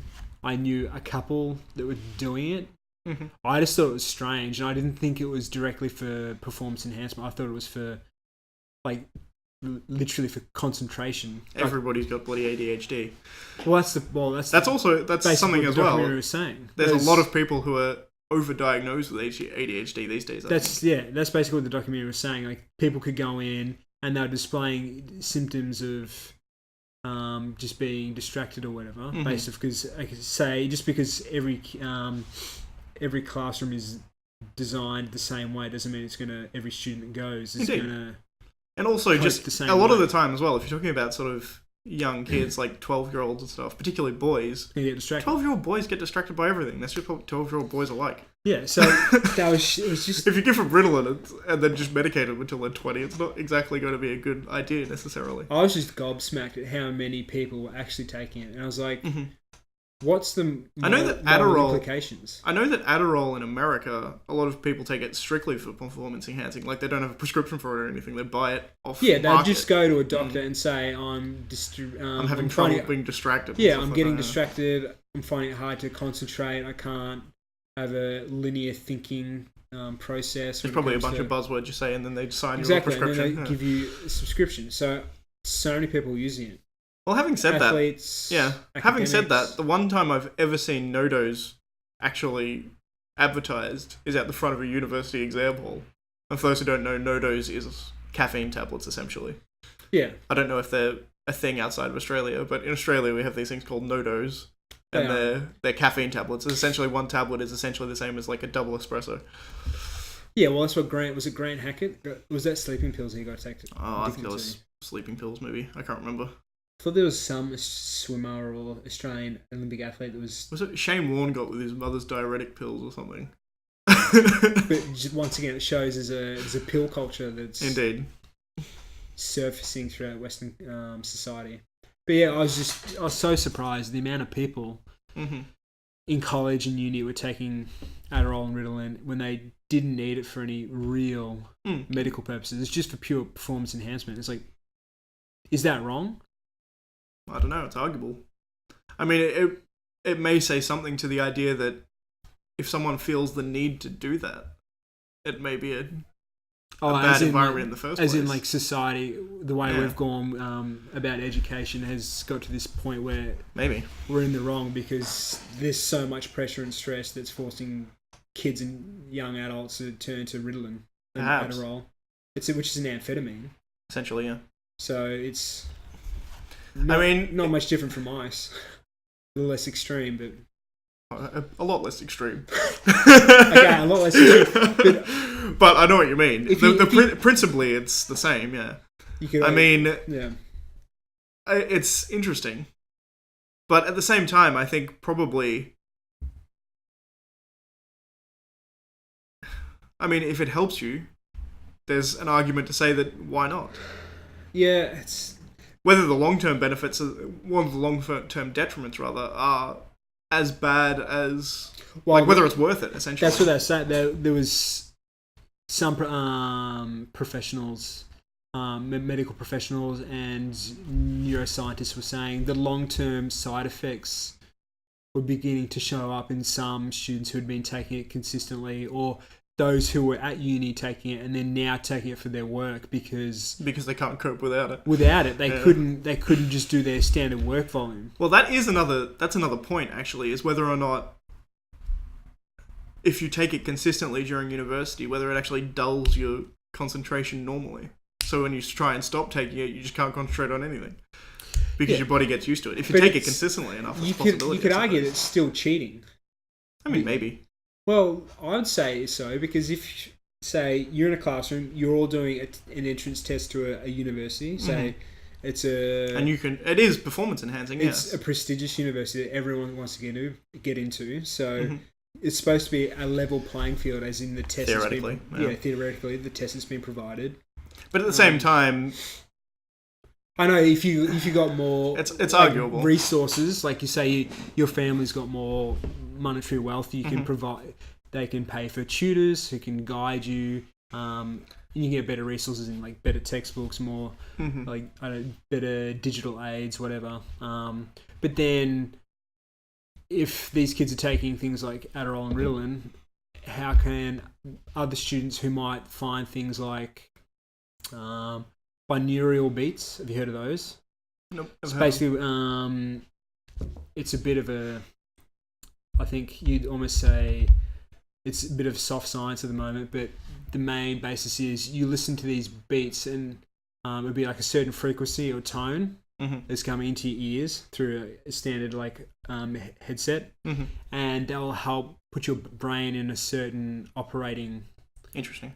I knew a couple that were doing it. Mm-hmm. I just thought it was strange, and I didn't think it was directly for performance enhancement. I thought it was for like literally for concentration. Everybody's got bloody ADHD. Well, that's something as well. Was saying. There's a lot of people who are overdiagnosed with ADHD these days. That's basically what the documentary was saying. Like people could go in and they're displaying symptoms of just being distracted or whatever, based off because I could say just because every classroom is designed the same way doesn't mean it's gonna every student that goes is gonna. And also just a lot of the time as well, if you're talking about sort of young kids like 12-year-olds and stuff, particularly boys, get distracted. 12-year-old boys get distracted by everything. That's just what 12-year-old boys are like. Yeah, so it was just... If you give them Ritalin and then just medicate them until they're 20, it's not exactly going to be a good idea necessarily. I was just gobsmacked at how many people were actually taking it. And I was like, what's the implications? I know that Adderall in America, a lot of people take it strictly for performance enhancing. Like they don't have a prescription for it or anything. They buy it off Yeah, they'll just go to a doctor and say, I'm having trouble being distracted. Yeah, I'm getting distracted. I'm finding it hard to concentrate. I can't have a linear thinking process. There's probably a bunch of buzzwords you say, and then they sign you a prescription. Exactly, and then they give you a subscription. So many people using it. Well, having said Athletes, having said that, the one time I've ever seen NoDoz actually advertised is at the front of a university exam hall. And for those who don't know, NoDoz is caffeine tablets, essentially. Yeah. I don't know if they're a thing outside of Australia, but in Australia we have these things called NoDoz. And they're caffeine tablets. Essentially, one tablet is essentially the same as like a double espresso. Yeah, well, that's what Grant Hackett? Was that sleeping pills he got attacked? I think it was sleeping pills, maybe. I can't remember. thought there was some swimmer or Australian Olympic athlete that was... Was it Shane Warne got with his mother's diuretic pills or something? But once again, it shows there's a pill culture that's... Indeed. Surfacing throughout Western society. But yeah, I was so surprised the amount of people in college and uni were taking Adderall and Ritalin when they didn't need it for any real medical purposes. It's just for pure performance enhancement. It's like, is that wrong? I don't know. It's arguable. I mean, it may say something to the idea that if someone feels the need to do that, it may be a bad environment in the first place. As in, like, society, the way we've gone about education has got to this point where maybe we're in the wrong because there's so much pressure and stress that's forcing kids and young adults to turn to Ritalin and Adderall, which is an amphetamine. Essentially, yeah. So it's not much different from ice. A little less extreme, but... A lot less extreme. Okay, a lot less extreme. But I know what you mean. Principally, it's the same, yeah. It's interesting. But at the same time, I think probably... I mean, if it helps you, there's an argument to say that why not? Yeah, it's... Whether the long-term benefits, one of the long-term detriments, rather, are as bad as... whether it's worth it, essentially. That's what they said. There was some professionals, medical professionals and neuroscientists were saying the long-term side effects were beginning to show up in some students who had been taking it consistently, or those who were at uni taking it and then now taking it for their work because they can't cope without it. They couldn't just do their standard work volume. Well, that's another point actually, is whether or not, if you take it consistently during university, whether it actually dulls your concentration normally. So when you try and stop taking it, you just can't concentrate on anything because your body gets used to it. If you take it consistently enough, you could argue that it's still cheating. I mean, maybe. Well, I would say so, because if, say, you're in a classroom, you're all doing an entrance test to a university, say it's it is performance enhancing, it's a prestigious university that everyone wants to get into, so it's supposed to be a level playing field, as in the test theoretically, theoretically, the test has been provided. But at the same time... I know if you got more... It's arguable. Resources, like you say, your family's got more monetary wealth, you can provide... They can pay for tutors who can guide you. And you can get better resources in, like, better textbooks, more better digital aids, whatever. But then, if these kids are taking things like Adderall and Ritalin, how can other students who might find things like binaural beats? Have you heard of those? Nope. It's basically it's a bit of a... I think you'd almost say it's a bit of soft science at the moment, but the main basis is you listen to these beats and it'll be like a certain frequency or tone that's coming into your ears through a standard headset, and that will help put your brain in a certain operating... Interesting.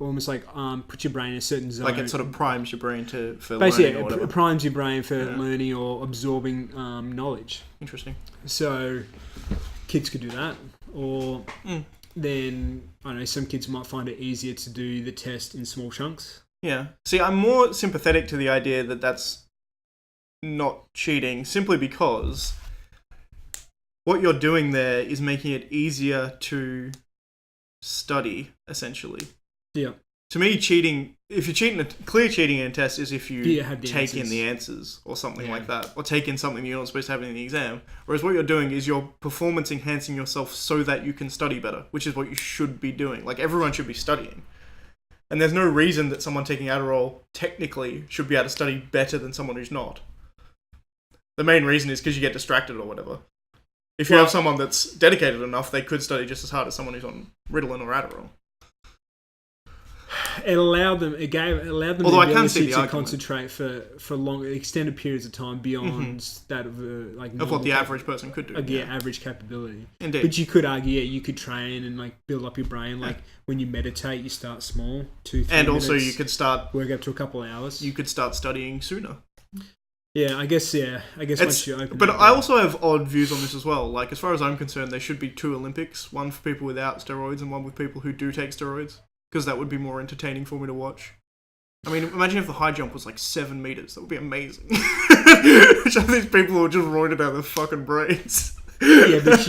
Almost like put your brain in a certain zone. Like it sort of primes your brain for learning or whatever. It primes your brain for learning or absorbing knowledge. Interesting. So kids could do that. Or then, I don't know, some kids might find it easier to do the test in small chunks. Yeah. See, I'm more sympathetic to the idea that that's not cheating, simply because what you're doing there is making it easier to study, essentially. Yeah. To me, cheating, if you're cheating, clear cheating in a test is if you take in the answers or something like that, or take in something you're not supposed to have in the exam. Whereas what you're doing is you're performance enhancing yourself so that you can study better, which is what you should be doing. Like, everyone should be studying. And there's no reason that someone taking Adderall technically should be able to study better than someone who's not. The main reason is because you get distracted or whatever. If you have someone that's dedicated enough, they could study just as hard as someone who's on Ritalin or Adderall. It allowed them the ability to concentrate for long, extended periods of time beyond that of what the average person could do. Average capability. Indeed. But you could argue, you could train and build up your brain. When you meditate, you start small, 2-3 minutes. And also, you could start work up to a couple of hours. You could start studying sooner. Yeah, I guess once you open. But I also have odd views on this as well. Like, as far as I'm concerned, there should be 2 Olympics: one for people without steroids and one with people who do take steroids, because that would be more entertaining for me to watch. I mean, imagine if the high jump was like 7 meters. That would be amazing. Which of these people were just roided out of their fucking brains. Yeah, but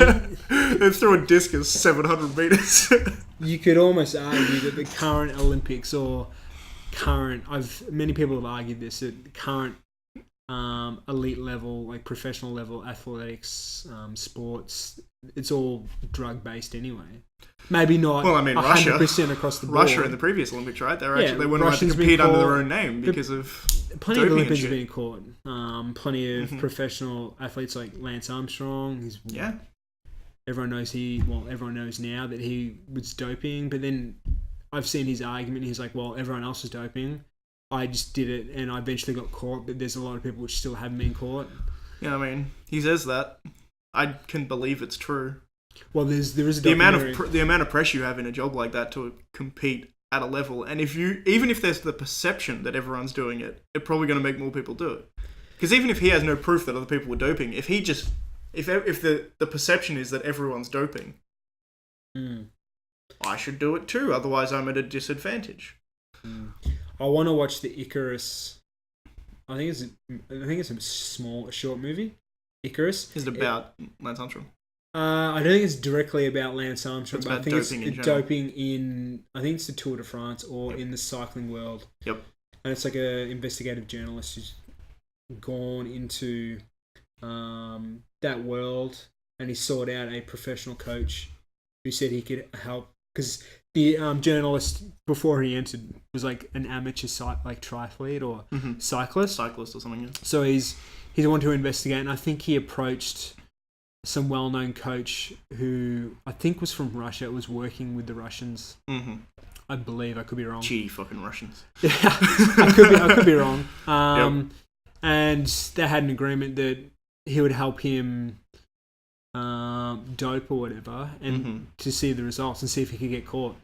they throw a discus 700 meters. You could almost argue that the current Olympics many people have argued this, that the current elite level, like professional level athletics, sports, it's all drug based anyway. Maybe not. Well, I mean, 100% across the board. Russia in the previous Olympics, right? They weren't allowed to compete under their own name because of plenty of Olympians have been caught. Plenty of professional athletes like Lance Armstrong. Everyone knows now that he was doping, but then I've seen his argument. He's like, well, everyone else was doping. I just did it, and I eventually got caught. But there's a lot of people which still haven't been caught. Yeah, I mean, he says that. I can believe it's true. Well, there is a the amount of pressure you have in a job like that to compete at a level, and even if there's the perception that everyone's doing it, it's probably going to make more people do it. Because even if he has no proof that other people were doping, if the perception is that everyone's doping, I should do it too. Otherwise, I'm at a disadvantage. I want to watch the Icarus. I think it's a short movie. Icarus. Is it about Lance Armstrong? I don't think it's directly about Lance Armstrong, but I think it's doping in. I think it's the Tour de France or in the cycling world. Yep. And it's like an investigative journalist who's gone into that world, and he sought out a professional coach who said he could help, because the journalist before he entered was like an amateur triathlete or cyclist or something. Yeah. So he's wanted to investigate, and I think he approached some well-known coach who I think was from Russia. Was working with the Russians. I believe. I could be wrong. Gee, fucking Russians. Yeah, I could be wrong. And they had an agreement that he would help him dope or whatever, and to see the results and see if he could get caught.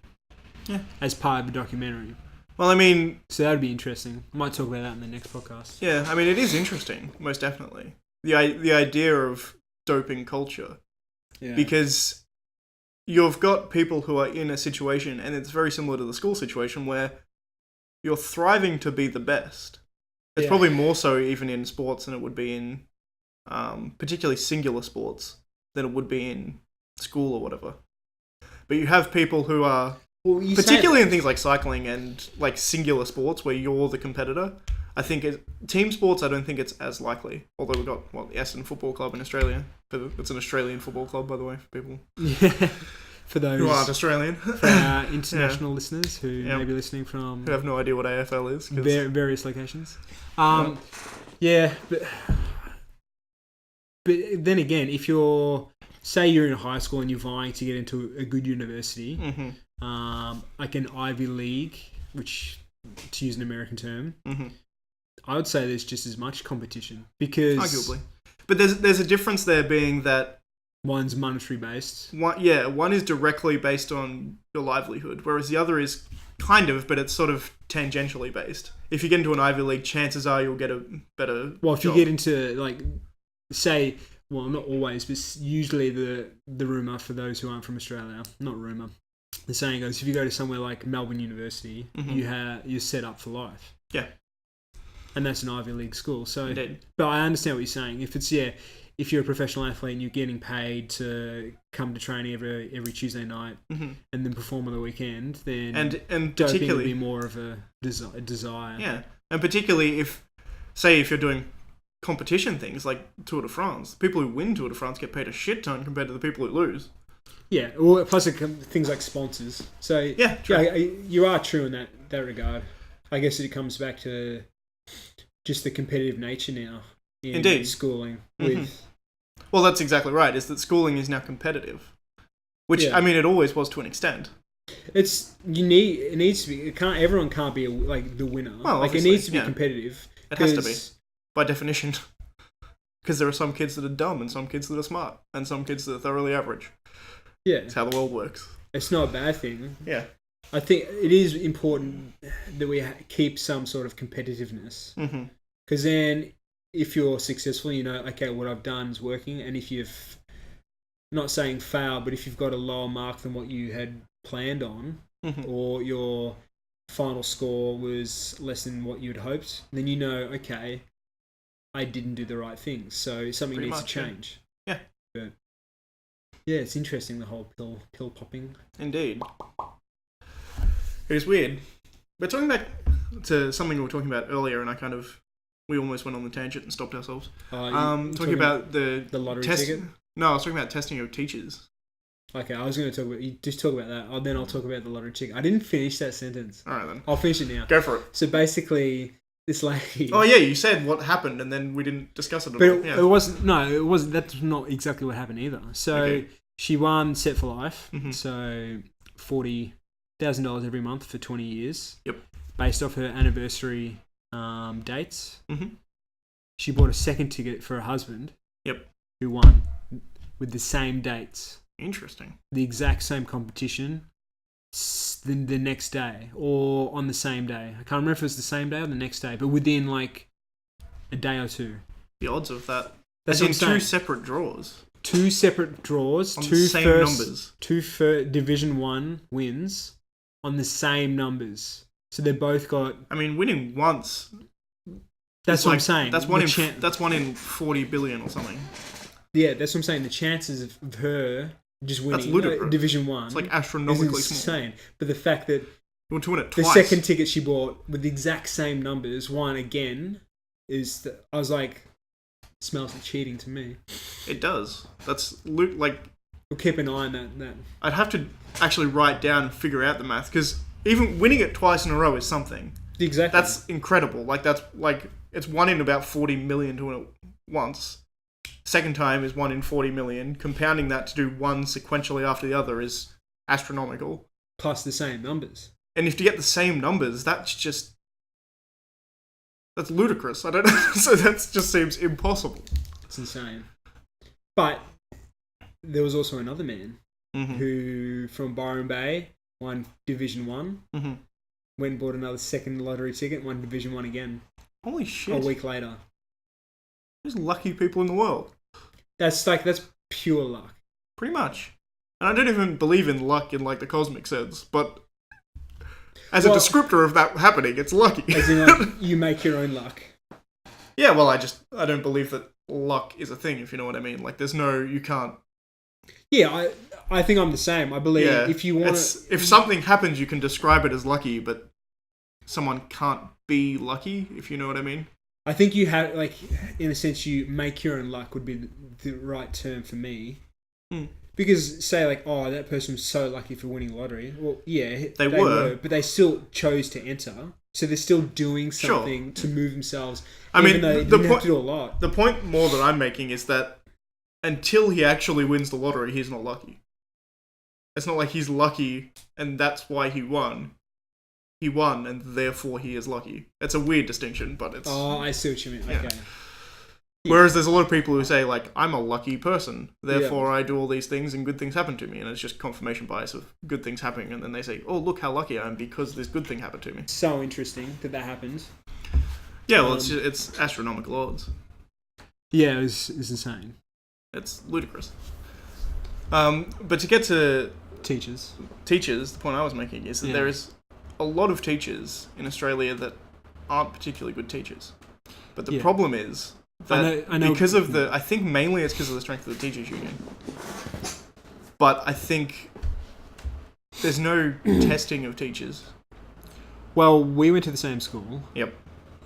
Yeah, as part of the documentary. Well, I mean, so that would be interesting. I might talk about that in the next podcast. Yeah, I mean, it is interesting, most definitely. The idea of doping culture, because you've got people who are in a situation, and it's very similar to the school situation, where you're thriving to be the best. It's probably more so even in sports than it would be in particularly singular sports than it would be in school or whatever. But you have people who are, particularly in things like cycling and like singular sports where you're the competitor. I think team sports, I don't think it's as likely. Although we've got the Aston Football Club in Australia. It's an Australian football club, by the way, for people. Yeah. For those who aren't Australian. For our international listeners who may be listening from... Who have no idea what AFL is. Various locations. Yeah, but then again, if say you're in high school and you're vying to get into a good university, like an Ivy League, which, to use an American term, I would say there's just as much competition. Because... Arguably. But there's a difference there being that one's monetary based. One is directly based on your livelihood, whereas the other is kind of, but it's sort of tangentially based. If you get into an Ivy League, chances are you'll get a better if job. You get into, like, say, well, not always, but usually the rumour for those who aren't from Australia, not rumour, the saying goes, if you go to somewhere like Melbourne University, you're set up for life. Yeah. And that's an Ivy League school. So, indeed. But I understand what you're saying. If you're a professional athlete and you're getting paid to come to training every Tuesday night and then perform on the weekend, then and doping would be more of a desire. Yeah, and particularly if you're doing competition things like Tour de France, people who win Tour de France get paid a shit ton compared to the people who lose. Yeah, well, plus things like sponsors. So yeah, true. You are true in that regard. I guess it comes back to just the competitive nature now in schooling. Well, that's exactly right. Is that schooling is now competitive, which I mean, it always was to an extent. It needs to be. Everyone can't be like the winner. Well, like it needs to be competitive. It has to be, by definition, because there are some kids that are dumb and some kids that are smart and some kids that are thoroughly average. Yeah, it's how the world works. It's not a bad thing. Yeah. I think it is important that we keep some sort of competitiveness. Because then, if you're successful, you know, okay, what I've done is working, and if you've not saying fail, but if you've got a lower mark than what you had planned on, or your final score was less than what you'd hoped, then you know, okay, I didn't do the right thing, so something needs to change. Yeah. But yeah, it's interesting, the whole pill popping. Indeed. It is weird. But talking back to something we were talking about earlier, and we almost went on the tangent and stopped ourselves. Talking about the lottery ticket? No, I was talking about testing of teachers. Okay, I was going to talk about... You just talk about that. Then I'll talk about the lottery ticket. I didn't finish that sentence. All right, then. I'll finish it now. Go for it. So basically, this lady... Oh, yeah, you said what happened, and then we didn't discuss it at all. But it wasn't... No, it wasn't... That's not exactly what happened either. So she won Set for Life. So $40,000 every month for 20 years. Yep. Based off her anniversary dates. She bought a second ticket for her husband. Yep. Who won with the same dates. Interesting. The exact same competition the next day or on the same day. I can't remember if it was the same day or the next day, but within like a day or two. The odds of that. That's in two separate draws. Two separate draws. On two the same numbers. Two Division 1 wins on the same numbers. So they both got... I mean, winning once... That's what I'm saying. That's one in 40 billion or something. Yeah, that's what I'm saying. The chances of her just winning that's ludicrous. Division 1 it's like astronomically is small. Insane. But the fact that you want to win it twice. The second ticket she bought with the exact same numbers won again I was like, smells like cheating to me. It does. That's like... We'll keep an eye on that. I'd have to actually write down and figure out the math, because even winning it twice in a row is something. Exactly. That's incredible. Like, that's like... It's 1 in about 40 million to win it once. Second time is 1 in 40 million. Compounding that to do one sequentially after the other is astronomical. Plus the same numbers. And if you get the same numbers, that's ludicrous. I don't know. So that just seems impossible. It's insane. But there was also another man who, from Byron Bay, won Division 1. Went and bought another second lottery ticket, won Division 1 again. Holy shit. A week later. There's lucky people in the world. That's pure luck. Pretty much. And I don't even believe in luck in like the cosmic sense, but as a descriptor of that happening, it's lucky. As in, like, you make your own luck. Yeah, well, I don't believe that luck is a thing, if you know what I mean. Like, you can't... Yeah, I think I'm the same. I believe if you want if something happens, you can describe it as lucky, but someone can't be lucky, if you know what I mean. I think you have, like, in a sense, you make your own luck would be the right term for me. Because, say, like, oh, that person was so lucky for winning lottery. Well, yeah, they were, but they still chose to enter. So they're still doing something to move themselves. I mean, they didn't have to do a lot. The point more that I'm making is that until he actually wins the lottery, he's not lucky. It's not like he's lucky and that's why he won. He won, and therefore he is lucky. It's a weird distinction, but it's... Oh, I see what you mean. Yeah. Okay. Whereas there's a lot of people who say, like, I'm a lucky person, therefore I do all these things and good things happen to me, and it's just confirmation bias of good things happening, and then they say, oh, look how lucky I am because this good thing happened to me. So interesting that happened. Yeah, well, it's astronomical odds. Yeah, it's insane. It's ludicrous. But to get to... Teachers, the point I was making is that there is a lot of teachers in Australia that aren't particularly good teachers. But the problem is that I know because of I think mainly it's because of the strength of the teachers union. But I think there's no testing of teachers. Well, we went to the same school. Yep.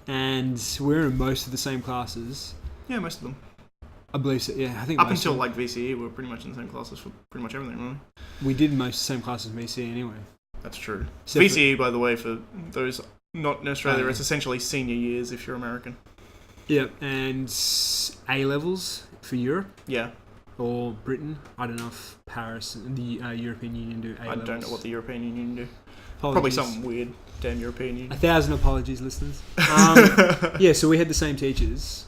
And we're in most of the same classes. Yeah, most of them. I believe so, yeah. I think up until like VCE, we were pretty much in the same classes for pretty much everything, really. We did most of the same classes in VCE anyway. That's true. VCE, by the way, for those not in Australia, it's essentially senior years if you're American. Yep, and A-levels for Europe. Yeah. Or Britain. I don't know if Paris and the European Union do A-levels. I don't know what the European Union do. Apologies. Probably something weird. Damn European Union. 1,000 apologies, listeners. Yeah, so we had the same teachers.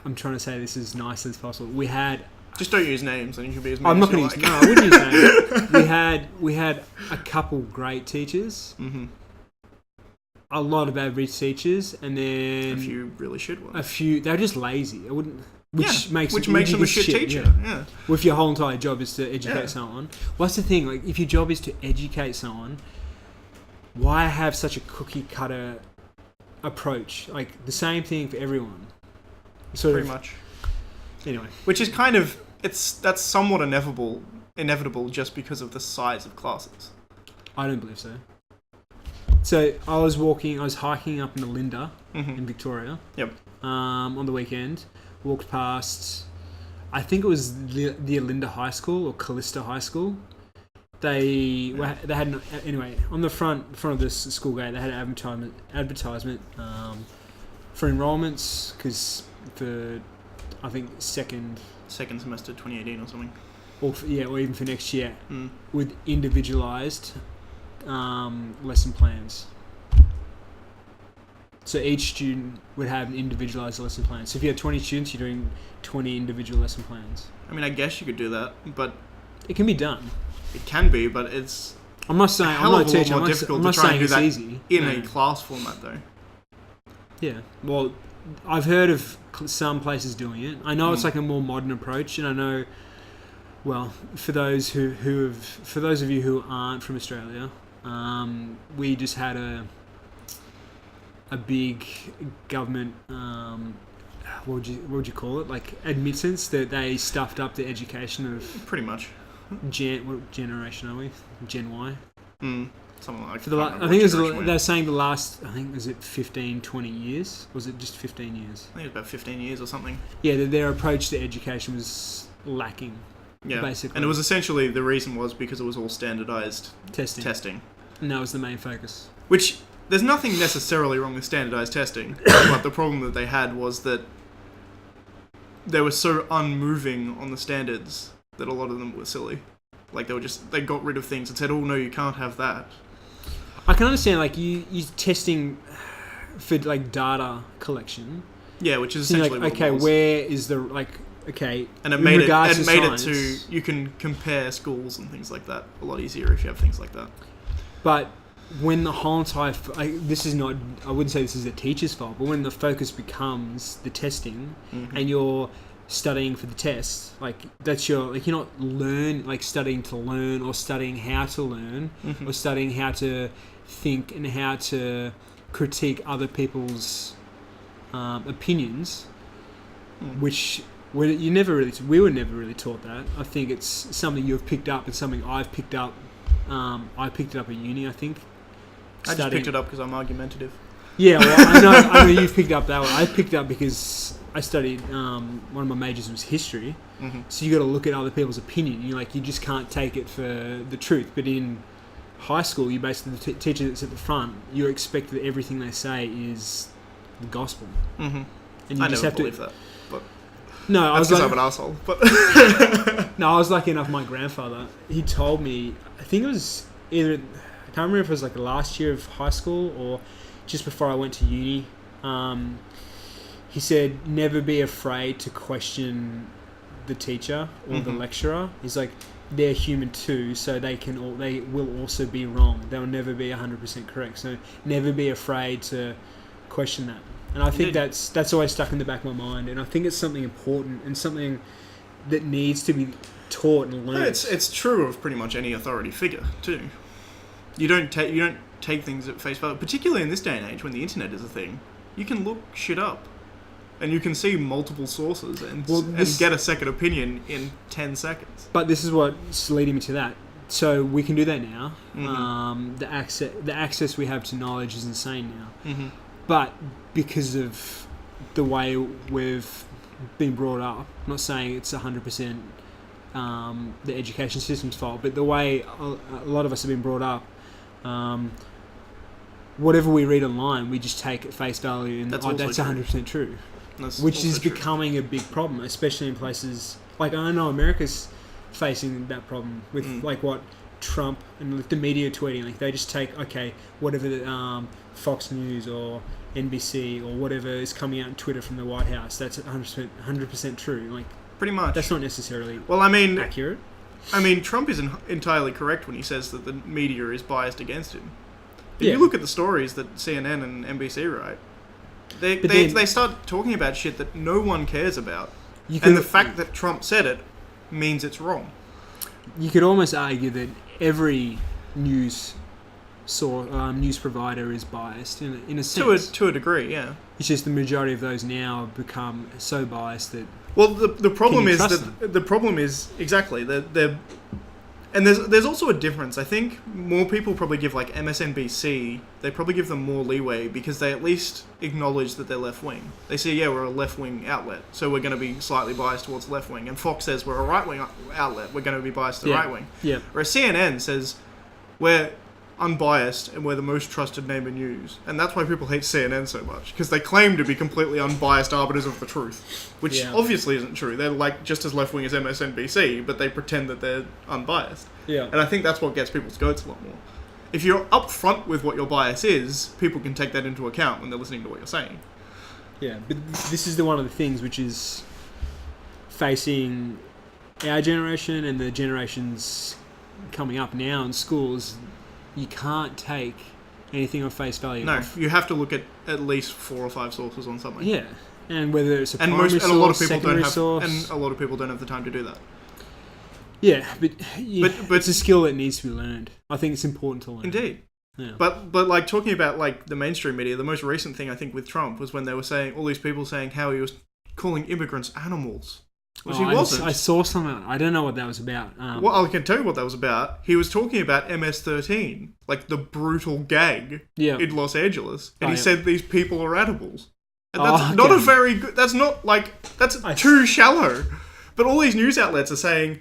I'm trying to say this as nice as possible. We had... Just don't use names, and you can be as mean I'm not going to use... No, I wouldn't use names. We had a couple great teachers. a lot of average teachers, and then a few really shit ones. A few they're just lazy. I wouldn't. Which makes them a shit teacher. Yeah. Well, if your whole entire job is to educate someone, what's the thing? Like, if your job is to educate someone, why have such a cookie cutter approach? Like the same thing for everyone. Pretty much. Anyway, which is kind of that's somewhat inevitable just because of the size of classes. I don't believe so. So I was hiking up in Alinda in Victoria. Yep. On the weekend, walked past, I think it was the Alinda High School or Callista High School. They had anyway on the front of this school gate. They had an advertisement for enrollments because for I think second semester 2018 or something. Or even for next year with individualized lesson plans. So each student would have an individualized lesson plan. So if you have 20 students, you're doing 20 individual lesson plans. I mean, I guess you could do that, but it can be done. It can be, but it's I'm not saying I'm not a teacher. I'm not saying it's easy in a class format, though. Yeah. Well, I've heard of some places doing it. I know it's like a more modern approach, and I know. Well, for those of you who aren't from Australia, we just had a big government what would you call it? Like admittance that they stuffed up the education of pretty much. What generation are we? Gen Y. Something like that. I think they're saying the last. I think was it 15, 20 years? Was it just 15 years? I think it was about 15 years or something. Yeah, their approach to education was lacking. Yeah, basically. And it was essentially the reason was because it was all standardized testing. And that was the main focus. Which there's nothing necessarily wrong with standardized testing, but the problem that they had was that they were so unmoving on the standards that a lot of them were silly. Like they got rid of things and said, "Oh no, you can't have that." I can understand like you testing for like data collection. Yeah, which is essentially like, okay, where is the like. Okay, and it made it to you can compare schools and things like that a lot easier if you have things like that. But when the whole entire this is not, I wouldn't say this is a teacher's fault, but when the focus becomes the testing and you're studying for the test, like that's your like you're not studying to learn or studying how to learn or studying how to think and how to critique other people's opinions, which. We were never really taught that. I think it's something you've picked up. It's something I've picked up. I picked it up at uni, I think. I just picked it up because I'm argumentative. Yeah, well, I know you've picked up that one. I picked up because I studied, one of my majors was history. So you got to look at other people's opinion. You just can't take it for the truth. But in high school, you basically, the teacher that's at the front, you're expected that everything they say is the gospel. And you I just never have believe to, that. But no, I was I'm an asshole. But no, I was lucky enough. My grandfather, he told me. I think it was either. I can't remember if it was like the last year of high school or just before I went to uni. He said, "Never be afraid to question the teacher or the lecturer." He's like, "They're human too, so they will also be wrong. They'll never be 100% correct. So never be afraid to question that." And I think that's always stuck in the back of my mind, and I think it's something important and something that needs to be taught and learned. It's true of pretty much any authority figure too. You don't take things at face value, particularly in this day and age when the internet is a thing. You can look shit up, and you can see multiple sources and get a second opinion in 10 seconds. But this is what's leading me to that. So we can do that now. The access we have to knowledge is insane now. But because of the way we've been brought up, I'm not saying it's 100% the education system's fault, but the way a lot of us have been brought up, whatever we read online, we just take at face value, and that's 100% true. Which is becoming a big problem, especially in places like I know America's facing that problem with like what Trump and the media tweeting. Like they just take whatever the Fox News or NBC or whatever is coming out on Twitter from the White House. That's 100% true. Like pretty much. That's not necessarily accurate. I mean, Trump is entirely correct when he says that the media is biased against him, If you look at the stories that CNN and NBC write, they start talking about shit that no one cares about. And the fact that Trump said it means it's wrong. You could almost argue that every news provider is biased in a sense. To a degree, yeah. It's just the majority of those now have become so biased that... Well, the problem is that the problem is exactly they're and there's also a difference. I think more people probably give like MSNBC. They probably give them more leeway because they at least acknowledge that they're left wing. They say, yeah, we're a left wing outlet, so we're going to be slightly biased towards left wing. And Fox says we're a right wing outlet. We're going to be biased to the right wing. Yeah. Whereas CNN says we're unbiased and we're the most trusted name in news, and that's why people hate CNN so much, because they claim to be completely unbiased arbiters of the truth, which obviously isn't true. They're like just as left wing as MSNBC, but they pretend that they're unbiased. Yeah. And I think that's what gets people's goats a lot more. If you're upfront with what your bias is, people can take that into account when they're listening to what you're saying. Yeah, but this is one of the things which is facing our generation and the generations coming up now in schools. You can't take anything on face value. No, you have to look at least 4 or 5 sources on something. Yeah, and whether it's a primary source, a lot of people secondary source, and a lot of people don't have the time to do that. Yeah, but it's a skill that needs to be learned. I think it's important to learn. Indeed. Yeah. But like talking about like the mainstream media, the most recent thing I think with Trump was when they were saying all these people saying how he was calling immigrants animals. Which he wasn't. I saw something. I don't know what that was about. Well, I can tell you what that was about. He was talking about MS-13, like the brutal gang in Los Angeles, and he said these people are animals. And that's not a very good... That's not like... That's too shallow. But all these news outlets are saying,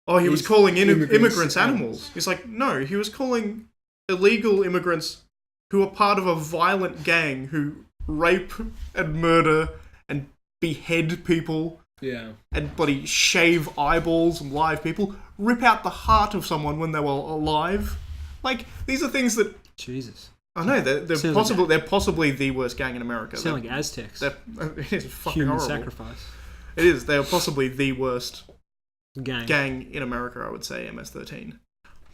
oh, he was calling immigrants animals. It's like, no, he was calling illegal immigrants who are part of a violent gang who rape and murder and behead people... Yeah. And bloody shave eyeballs and live people. Rip out the heart of someone when they were alive. Like, these are things that... Jesus. I know, they're possibly the worst gang in America. Sound like Aztecs. It is fucking Human horrible. sacrifice. It is. They are possibly the worst gang in America, I would say, MS-13.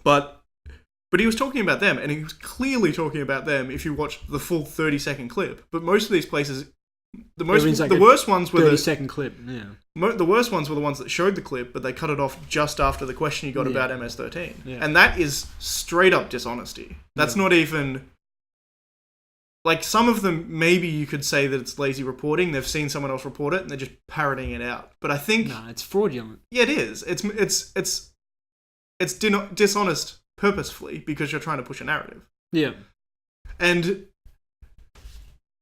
But he was talking about them, and he was clearly talking about them if you watch the full 30-second clip. But most of these places... The worst ones were 30-second clip. Yeah. The worst ones were the ones that showed the clip, but they cut it off just after the question you got about MS-13, and that is straight up dishonesty. That's not even like some of them. Maybe you could say that it's lazy reporting. They've seen someone else report it and they're just parroting it out. But I think it's fraudulent. Yeah, it is. It's dishonest purposefully because you're trying to push a narrative. Yeah, and.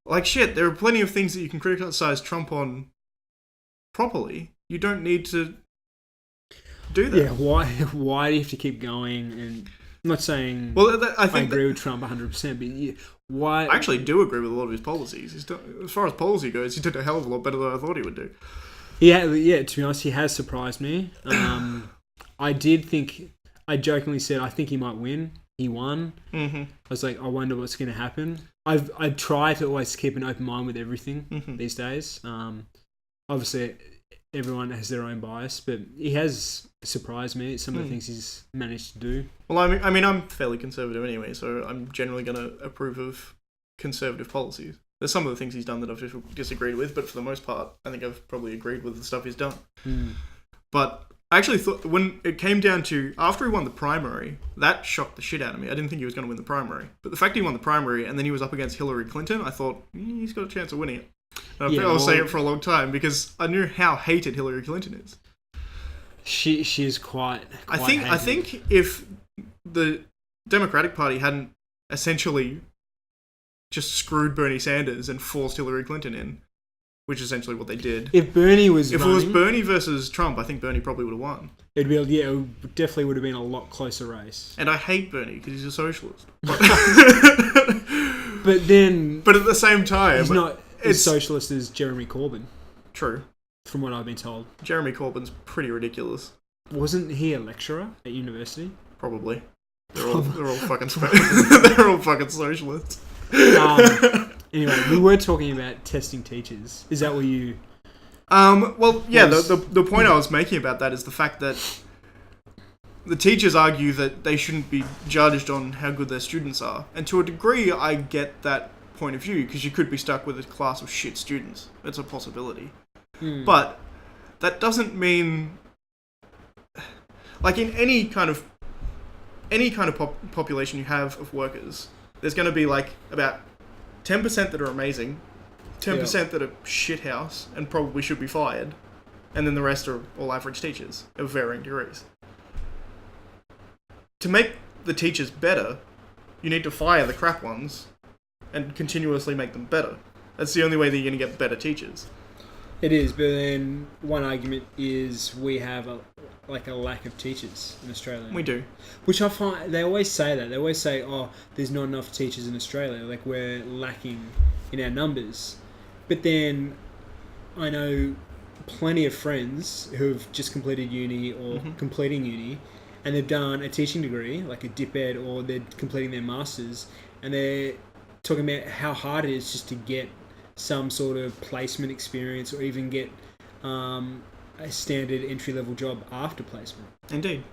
Like shit, there are plenty of things that you can criticize Trump on properly. You don't need to do that. Yeah, why do you have to keep going? And I'm not saying I agree with Trump 100%, but why... I actually do agree with a lot of his policies. As far as policy goes, he did a hell of a lot better than I thought he would do. Yeah, to be honest, he has surprised me. I jokingly said, I think he might win. He won. Mm-hmm. I was like, I wonder what's going to happen. I try to always keep an open mind with everything these days. Obviously, everyone has their own bias, but he has surprised me. Some of the things he's managed to do. Well, I mean, I'm fairly conservative anyway, so I'm generally going to approve of conservative policies. There's some of the things he's done that I've disagreed with, but for the most part, I think I've probably agreed with the stuff he's done. But I actually thought when it came down to after he won the primary, that shocked the shit out of me. I didn't think he was going to win the primary, but the fact he won the primary and then he was up against Hillary Clinton, I thought he's got a chance of winning it. And I was saying it for a long time because I knew how hated Hillary Clinton is. She is quite I think if the Democratic Party hadn't essentially just screwed Bernie Sanders and forced Hillary Clinton in, which is essentially what they did. If it was Bernie versus Trump, I think Bernie probably would have won. It definitely would have been a lot closer race. And I hate Bernie because he's a socialist. But at the same time, he's not as socialist as Jeremy Corbyn. True. From what I've been told. Jeremy Corbyn's pretty ridiculous. Wasn't he a lecturer at university? Probably. They're all fucking they're all fucking socialists. Anyway, we were talking about testing teachers. Is that what you... Well, yeah, the point I was making about that is the fact that the teachers argue that they shouldn't be judged on how good their students are. And to a degree, I get that point of view, because you could be stuck with a class of shit students. It's a possibility. But that doesn't mean... Like, in any kind of population you have of workers, there's going to be, like, about 10% that are amazing, 10% that are shithouse and probably should be fired, and then the rest are all average teachers of varying degrees. To make the teachers better, you need to fire the crap ones and continuously make them better. That's the only way that you're going to get better teachers. It is, but then one argument is we have a lack of teachers in Australia. We do. Which I find, they always say that. They always say, oh, there's not enough teachers in Australia. Like, we're lacking in our numbers. But then I know plenty of friends who have just completed uni or completing uni, and they've done a teaching degree, like a dip ed, or they're completing their masters, and they're talking about how hard it is just to get some sort of placement experience, or even get a standard entry-level job after placement. Indeed.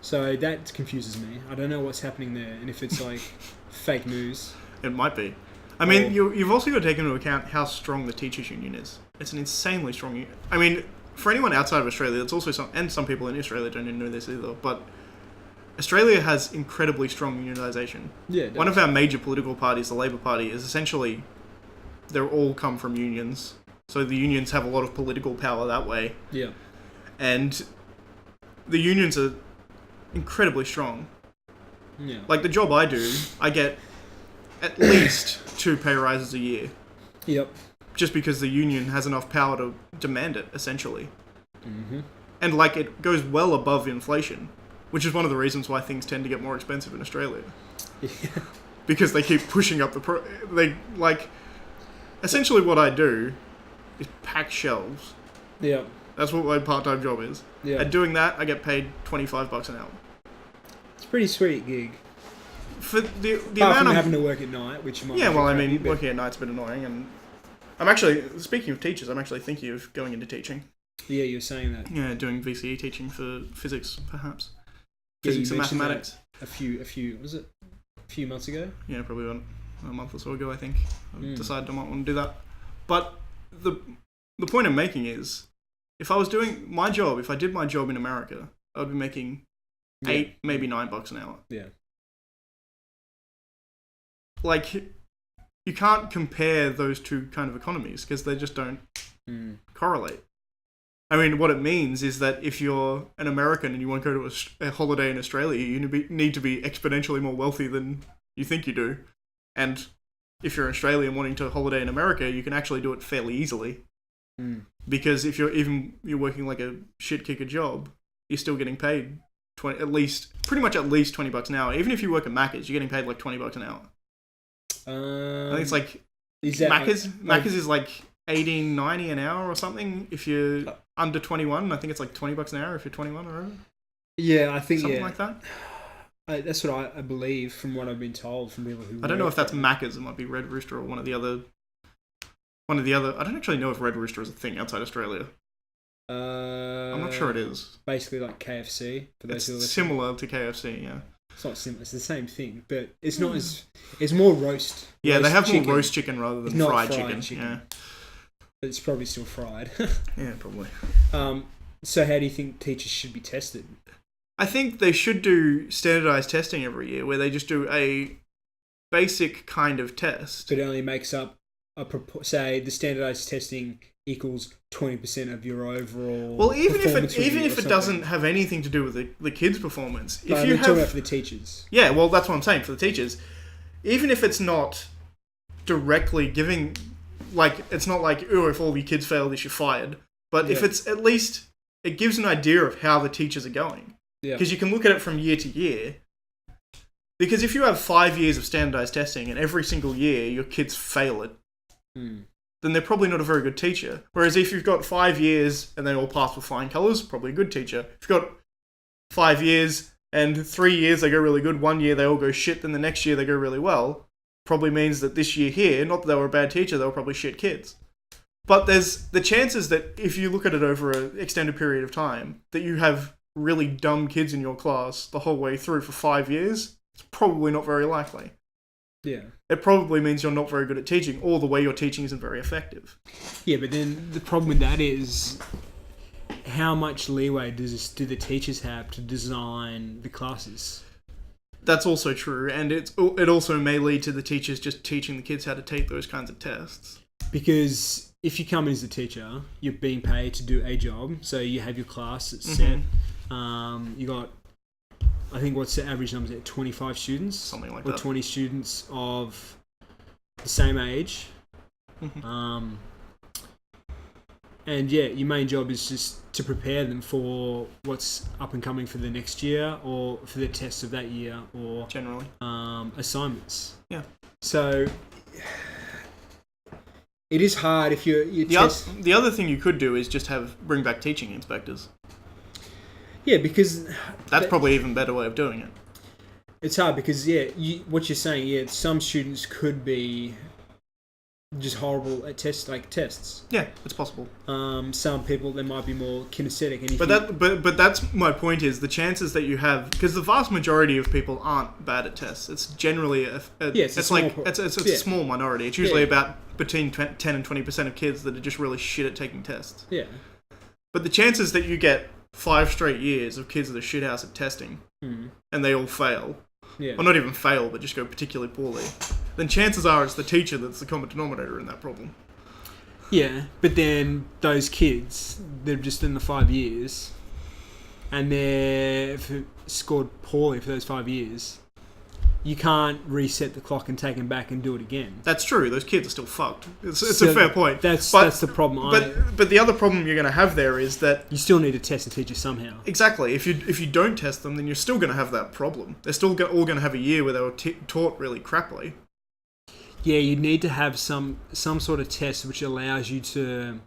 So that confuses me. I don't know what's happening there, and if it's like fake news. It might be. I mean, you've also got to take into account how strong the teachers' union is. It's an insanely strong union. I mean, for anyone outside of Australia, it's also some people in Australia don't even know this either, but Australia has incredibly strong unionisation. Yeah, it does. One of our major political parties, the Labor Party, is essentially, they all come from unions. So the unions have a lot of political power that way. Yeah. And the unions are incredibly strong. Yeah. Like the job I do, I get at least 2 pay rises a year. Yep. Just because the union has enough power to demand it, essentially. Mm-hmm. And like, it goes well above inflation, which is one of the reasons why things tend to get more expensive in Australia. Yeah. Because they keep pushing up essentially what I do is pack shelves. Yeah. That's what my part-time job is. Yeah. And doing that, I get paid $25 an hour. It's a pretty sweet gig. For the Apart amount from of having to work at night, which might yeah, be well, I crappy, mean, but... working at night's a bit annoying, and I'm actually, speaking of teachers, I'm actually thinking of going into teaching. Yeah, you were saying that. Yeah, doing VCE teaching for physics, perhaps. Yeah, Physics you and mentioned mathematics. that a few months ago? Yeah, probably a month or so ago, I think. I decided I might want to do that. But the point I'm making is, if I was doing my job, if I did my job in America, I would be making $8, maybe $9 an hour. Yeah. Like, you can't compare those two kind of economies because they just don't correlate. I mean, what it means is that if you're an American and you want to go to a holiday in Australia, you need to be exponentially more wealthy than you think you do. And if you're an Australian wanting to holiday in America, you can actually do it fairly easily. Because if you're working like a shit kicker job, you're still getting paid pretty much at least $20 an hour. Even if you work at Macca's, you're getting paid like $20 an hour. I think it's like Macca's is like $18.90 an hour or something. If you're under 21, I think it's like $20 an hour if you're 21 or over. Yeah, I think something like that. That's what I believe from what I've been told from people who. I don't know if that's Macca's. It might be Red Rooster or one of the other. I don't actually know if Red Rooster is a thing outside Australia. I'm not sure it is. Basically, like KFC. For those who are similar to KFC, yeah. It's not similar. It's the same thing, but it's not as. It's more roast. Yeah, roast they have chicken. more roast chicken rather than fried chicken. Yeah, but it's probably still fried. Yeah, probably. So, how do you think teachers should be tested? I think they should do standardized testing every year, where they just do a basic kind of test. But it only makes up say the standardized testing equals 20% of your overall. Well, even if it doesn't have anything to do with the kids' performance, if you talking about for the teachers. Yeah, well, that's what I'm saying for the teachers. Even if it's not directly giving, like, it's not like, oh, if all your kids fail, you're fired. But if it's at least, it gives an idea of how the teachers are going. Yeah. Because you can look at it from year to year. Because if you have 5 years of standardized testing and every single year your kids fail it, then they're probably not a very good teacher. Whereas if you've got 5 years and they all pass with flying colours, probably a good teacher. If you've got 5 years and 3 years they go really good, 1 year they all go shit, then the next year they go really well, probably means that this year here, not that they were a bad teacher, they were probably shit kids. But there's the chances that if you look at it over an extended period of time, that you have really dumb kids in your class the whole way through for 5 years, it's probably not very likely. Yeah. It probably means you're not very good at teaching, or the way you're teaching isn't very effective. Yeah, but then the problem with that is how much leeway do the teachers have to design the classes? That's also true, and it also may lead to the teachers just teaching the kids how to take those kinds of tests. Because if you come in as a teacher, you're being paid to do a job, so you have your class set. You got, I think, what's the average number? 25 students? Something like that. Or 20 students of the same age. And yeah, your main job is just to prepare them for what's up and coming for the next year, or for the tests of that year, or generally assignments. Yeah. So it is hard if the other thing you could do is just bring back teaching inspectors. Yeah, because that's probably an even better way of doing it. It's hard because what you're saying, some students could be just horrible at tests. Yeah, it's possible. Some people, they might be more kinesthetic. And but that's my point, is the chances that you have, because the vast majority of people aren't bad at tests. It's generally it's a small minority. It's usually about between 10 and 20% of kids that are just really shit at taking tests. Yeah. But the chances that you get 5 straight years of kids that are shithouse at testing, and they all fail, or not even fail, but just go particularly poorly, then chances are it's the teacher that's the common denominator in that problem. Yeah, but then those kids, they're just in the 5 years, and they've scored poorly for those 5 years. You can't reset the clock and take them back and do it again. That's true. Those kids are still fucked. It's a fair point. That's the problem. But the other problem you're going to have there is that you still need to test the teacher somehow. Exactly. If you don't test them, then you're still going to have that problem. They're still all going to have a year where they were taught really crappily. Yeah, you need to have some sort of test which allows you to,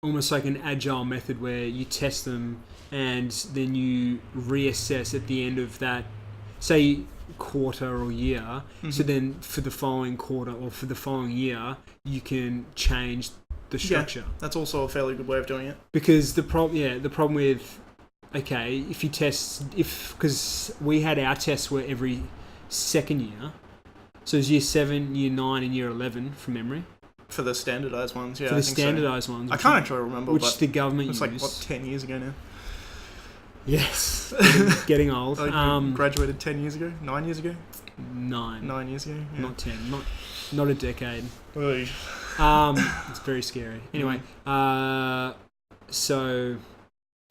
almost like an agile method where you test them and then you reassess at the end of that, say, quarter or year. So then for the following quarter or for the following year, you can change the structure. Yeah, that's also a fairly good way of doing it. Because the problem with, if you test, because we had our tests were every second year. So it's year 7, year 9, and year 11 from memory. For the standardised ones, yeah. For the standardised ones. I can't actually remember. Which the government used. It's like, 10 years ago now? Yes. Getting old. Graduated 10 years ago? 9 years ago? 9. 9 years ago? Yeah. Not 10. Not a decade. Oy. It's very scary. Anyway, so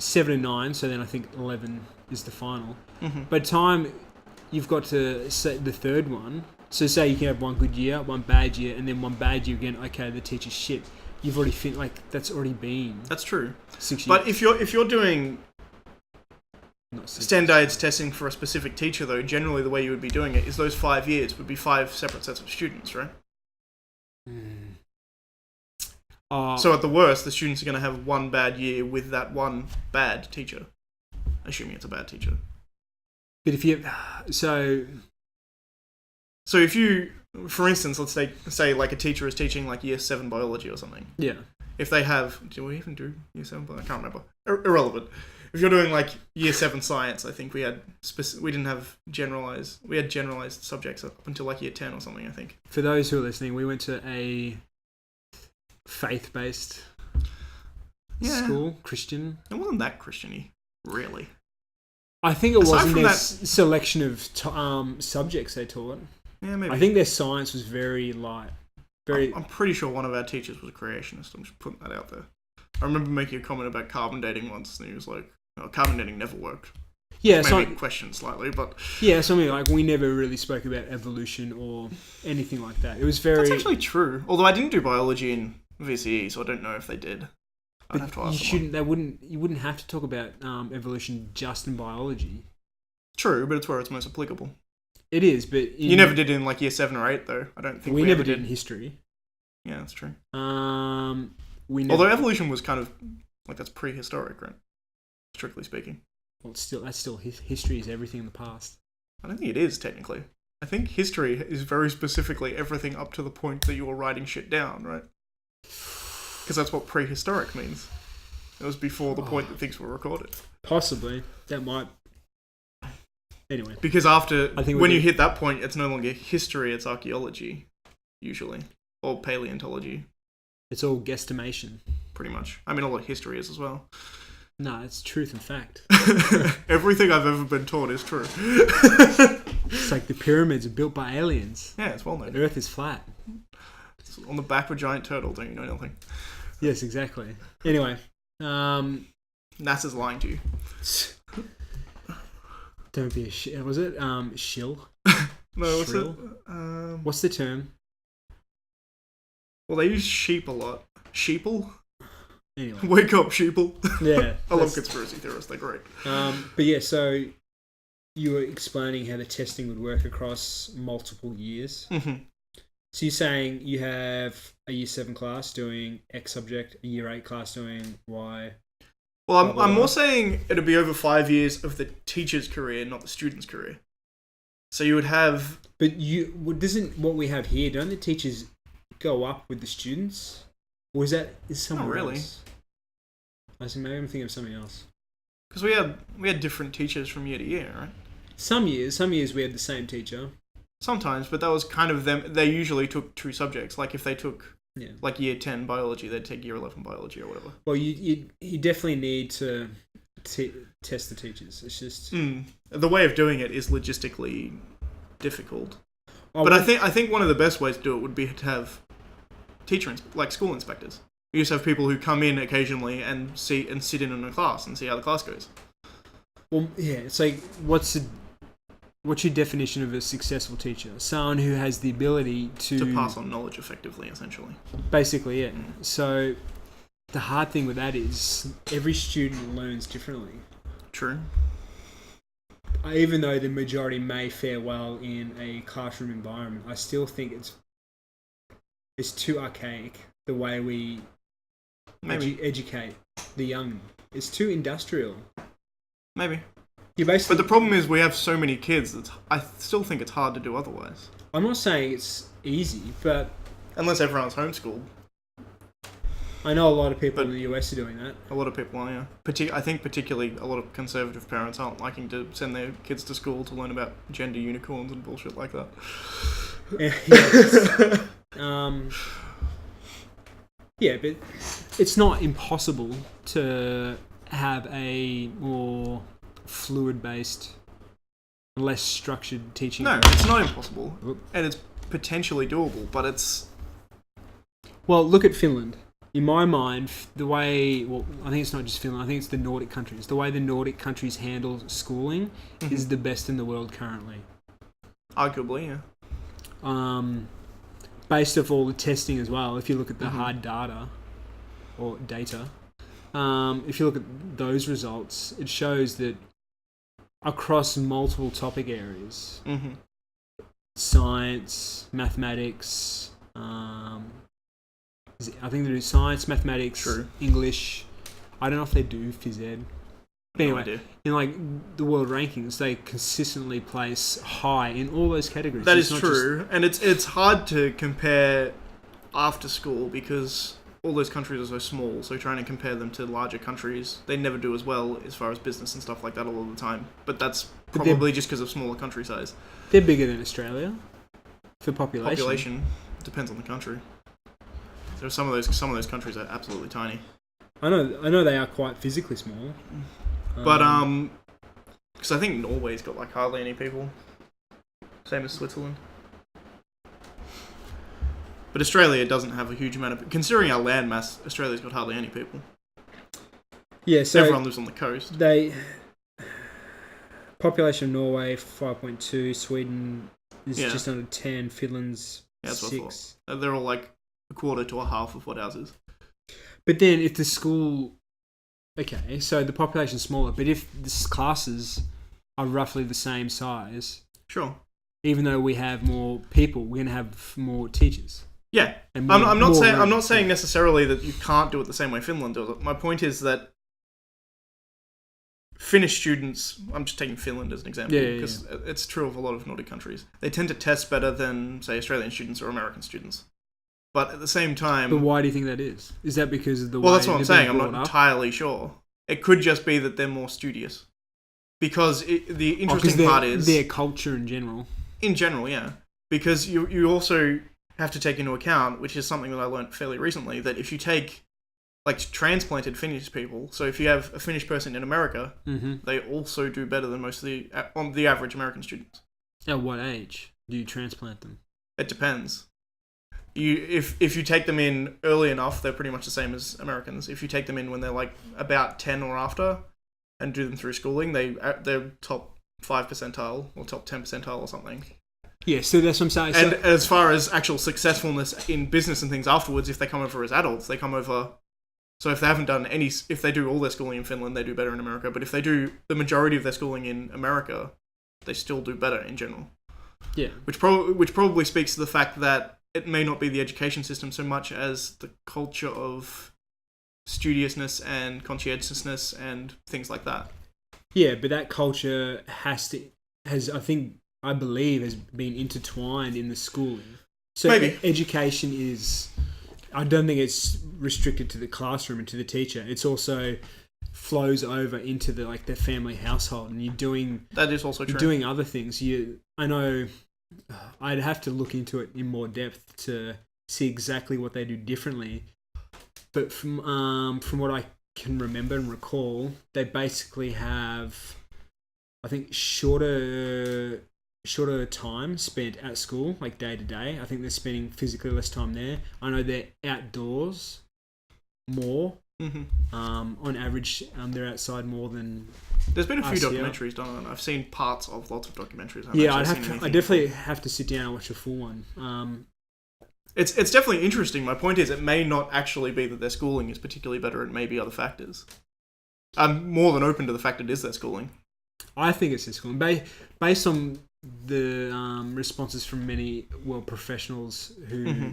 7 and 9, so then I think 11 is the final. By the time you've got to set the third one, so say you can have one good year, one bad year, and then one bad year again. Okay, the teacher's shit. You've already that's already been. That's true. 6 years. But if you're doing standardized testing for a specific teacher, though, generally the way you would be doing it is those 5 years would be 5 separate sets of students, right? So at the worst, the students are going to have one bad year with that one bad teacher, assuming it's a bad teacher. But if you So if you, for instance, let's say like a teacher is teaching like year 7 biology or something. Yeah. If they have, do we even do year 7 biology? I can't remember. Irrelevant. If you're doing like year 7 science, I think we didn't have generalized. We had generalized subjects up until like year 10 or something, I think. For those who are listening, we went to a faith-based school, Christian. It wasn't that Christian-y, really. I think it was in their selection of subjects they taught. Yeah, maybe. I think their science was very light. I'm pretty sure one of our teachers was a creationist. I'm just putting that out there. I remember making a comment about carbon dating once, and he was like, carbon dating never worked. Yeah, maybe questioned slightly, but... Yeah, something like, we never really spoke about evolution or anything like that. It was very... That's actually true. Although I didn't do biology in VCE, so I don't know if they did. I'd have to ask someone. You wouldn't have to talk about evolution just in biology. True, but it's where it's most applicable. It is, but... You never did it in like year 7 or 8, though. I don't think we never did in history. Yeah, that's true. Although evolution was kind of... Like, that's prehistoric, right? Strictly speaking. Well, that's still... History is everything in the past. I don't think it is, technically. I think history is very specifically everything up to the point that you were writing shit down, right? Because that's what prehistoric means. It was before the point that things were recorded. Possibly. That might... Anyway. Because when you hit that point, it's no longer history, it's archaeology, usually. Or paleontology. It's all guesstimation. Pretty much. I mean, a lot of history is as well. No, it's truth and fact. Everything I've ever been taught is true. It's like the pyramids are built by aliens. Yeah, it's well known. The Earth is flat. It's on the back of a giant turtle, don't you know nothing? Yes, exactly. Anyway. NASA's lying to you. Don't be a shit. Was it shill? No, what's Shrill? it? What's the term? Well, they use sheep a lot. Sheeple? Anyway. Wake up, sheeple. Yeah. I love conspiracy theorists. They're great. But yeah, so you were explaining how the testing would work across multiple years. Mm-hmm. So you're saying you have a year 7 class doing X subject, a year 8 class doing Y. Well, I'm more saying it'd be over 5 years of the teacher's career, not the student's career. So you would have... But doesn't what we have here, don't the teachers go up with the students? Or is someone Not really. else? I see, maybe I'm thinking of something else. Because we had different teachers from year to year, right? Some years we had the same teacher. Sometimes, but that was kind of them. They usually took 2 subjects. Like if they took like year 10 biology, they'd take year 11 biology or whatever. Well, you definitely need to test the teachers. It's just the way of doing it is logistically difficult. But I think one of the best ways to do it would be to have like school inspectors. You just have people who come in occasionally and sit in a class and see how the class goes. Well, yeah, it's like what's your definition of a successful teacher? Someone who has the ability to pass on knowledge effectively, essentially. Basically, yeah. So the hard thing with that is every student learns differently. True. Even though the majority may fare well in a classroom environment, I still think it's too archaic the way we educate the young. It's too industrial. Maybe. But the problem is we have so many kids that I still think it's hard to do otherwise. I'm not saying it's easy, but... Unless everyone's homeschooled. I know a lot of people in the US are doing that. A lot of people are, yeah. I think particularly a lot of conservative parents aren't liking to send their kids to school to learn about gender unicorns and bullshit like that. Yeah, but it's not impossible to have a more fluid-based, less structured teaching. No, it's not impossible. And it's potentially doable, but it's... Well, look at Finland. In my mind, the way... Well, I think it's not just Finland. I think it's the Nordic countries. The way the Nordic countries handle schooling is the best in the world currently. Arguably, yeah. Based off all the testing as well, if you look at the hard data, or data, if you look at those results, it shows that across multiple topic areas, science, mathematics, I think they do science, mathematics, English. I don't know if they do phys ed. But anyway, in like the world rankings, they consistently place high in all those categories. That is true, and it's hard to compare after school because all those countries are so small. So trying to compare them to larger countries, they never do as well as far as business and stuff like that all the time. But that's probably just because of smaller country size. They're bigger than Australia for population. Population depends on the country. So some of those countries are absolutely tiny. I know they are quite physically small. But, because I think Norway's got, like, hardly any people. Same as Switzerland. But Australia doesn't have a huge amount of... Considering our land mass, Australia's got hardly any people. Yeah, so... Everyone lives on the coast. Population of Norway, 5.2. Sweden is just under 10. Finland's 6. They're all, like, a quarter to a half of what ours is. But then if the school... Okay, so the population's smaller, but if the classes are roughly the same size... Sure. Even though we have more people, we're going to have more teachers. Yeah. I'm not saying necessarily that you can't do it the same way Finland does it. My point is that Finnish students... I'm just taking Finland as an example, because it's true of a lot of Nordic countries. They tend to test better than, say, Australian students or American students. But at the same time... But why do you think that is? Is that because of the way... Well, that's what I'm saying. I'm not up? entirely sure. It could just be that they're more studious. Because the interesting part is... their culture in general. In general, yeah. Because you also have to take into account, which is something that I learned fairly recently, that if you take like transplanted Finnish people, so if you have a Finnish person in America, they also do better than most of the average American students. At what age do you transplant them? It depends. If you take them in early enough, they're pretty much the same as Americans. If you take them in when they're like about 10 or after, and do them through schooling, they're top 5 percentile or top 10 percentile or something. Yeah, so that's what I'm saying. And as far as actual successfulness in business and things afterwards, if they come over as adults, they come over... So if they haven't done if they do all their schooling in Finland, they do better in America. But if they do the majority of their schooling in America, they still do better in general. Yeah. Which probably speaks to the fact that it may not be the education system so much as the culture of studiousness and conscientiousness and things like that. Yeah, but that culture I believe has been intertwined in the schooling. So maybe. Education is... I don't think it's restricted to the classroom and to the teacher. It's also flows over into the family household, and that is also true. You're doing other things. I know I'd have to look into it in more depth to see exactly what they do differently. But from what I can remember and recall, they basically have, I think, shorter time spent at school, like day to day. I think they're spending physically less time there. I know they're outdoors more. On average, they're outside more than... There's been a few documentaries done on it. I've seen parts of lots of documentaries. I definitely have to sit down and watch a full one. It's definitely interesting. My point is, it may not actually be that their schooling is particularly better. It may be other factors. I'm more than open to the fact it is their schooling. I think it's their schooling. Based on the responses from many professionals who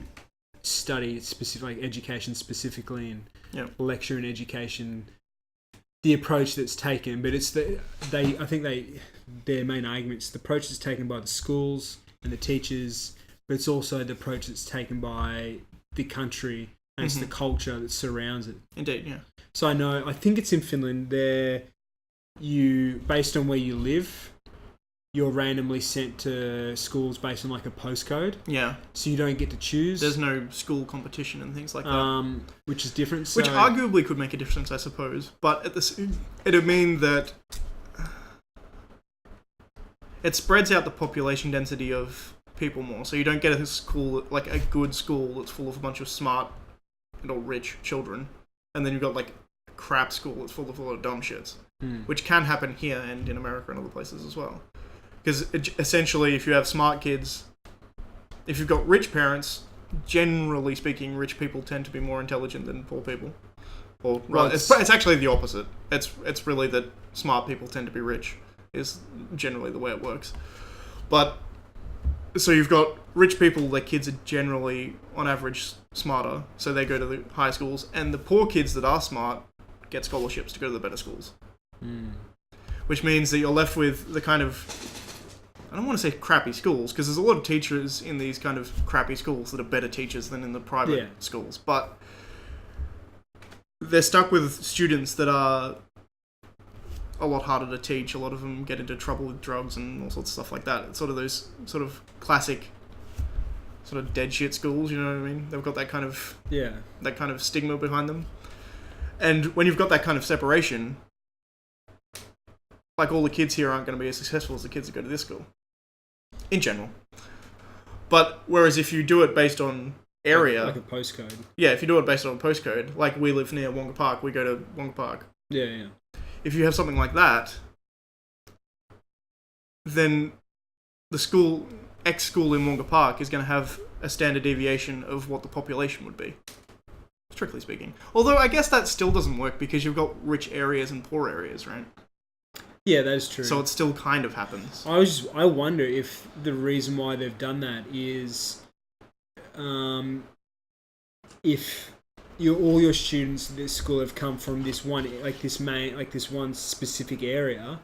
study specific education specifically and lecture in education, the approach that's taken, but it's their main arguments, the approach that's taken by the schools and the teachers, but it's also the approach that's taken by the country and it's the culture that surrounds it. Indeed, yeah. So I think it's in Finland. Based on where you live, you're randomly sent to schools based on a postcode. Yeah. So you don't get to choose. There's no school competition and things like that. Which is different. Which arguably could make a difference, I suppose. But it would mean that it spreads out the population density of people more. So you don't get a school, a good school that's full of a bunch of smart and rich children. And then you've got a crap school that's full of a lot of dumb shits. Which can happen here and in America and other places as well. Because essentially, if you have smart kids, if you've got rich parents, generally speaking, rich people tend to be more intelligent than poor people. Or it's actually the opposite. It's really that smart people tend to be rich, is generally the way it works. But so you've got rich people, their kids are generally, on average, smarter, so they go to the high schools, and the poor kids that are smart get scholarships to go to the better schools. Which means that you're left with the kind of... I don't want to say crappy schools, because there's a lot of teachers in these kind of crappy schools that are better teachers than in the private schools. But they're stuck with students that are a lot harder to teach. A lot of them get into trouble with drugs and all sorts of stuff like that. It's sort of those sort of classic sort of dead shit schools, you know what I mean? They've got that kind of stigma behind them. And when you've got that kind of separation, all the kids here aren't going to be as successful as the kids that go to this school. In general. But whereas if you do it based on area... Like a postcode. Yeah, if you do it based on a postcode, we live near Wonga Park, we go to Wonga Park. Yeah. If you have something like that, then the school in Wonga Park is going to have a standard deviation of what the population would be. Strictly speaking. Although I guess that still doesn't work because you've got rich areas and poor areas, right? Yeah, that is true. So it still kind of happens. I wonder if the reason why they've done that is, if all your students at this school have come from this one, this one specific area,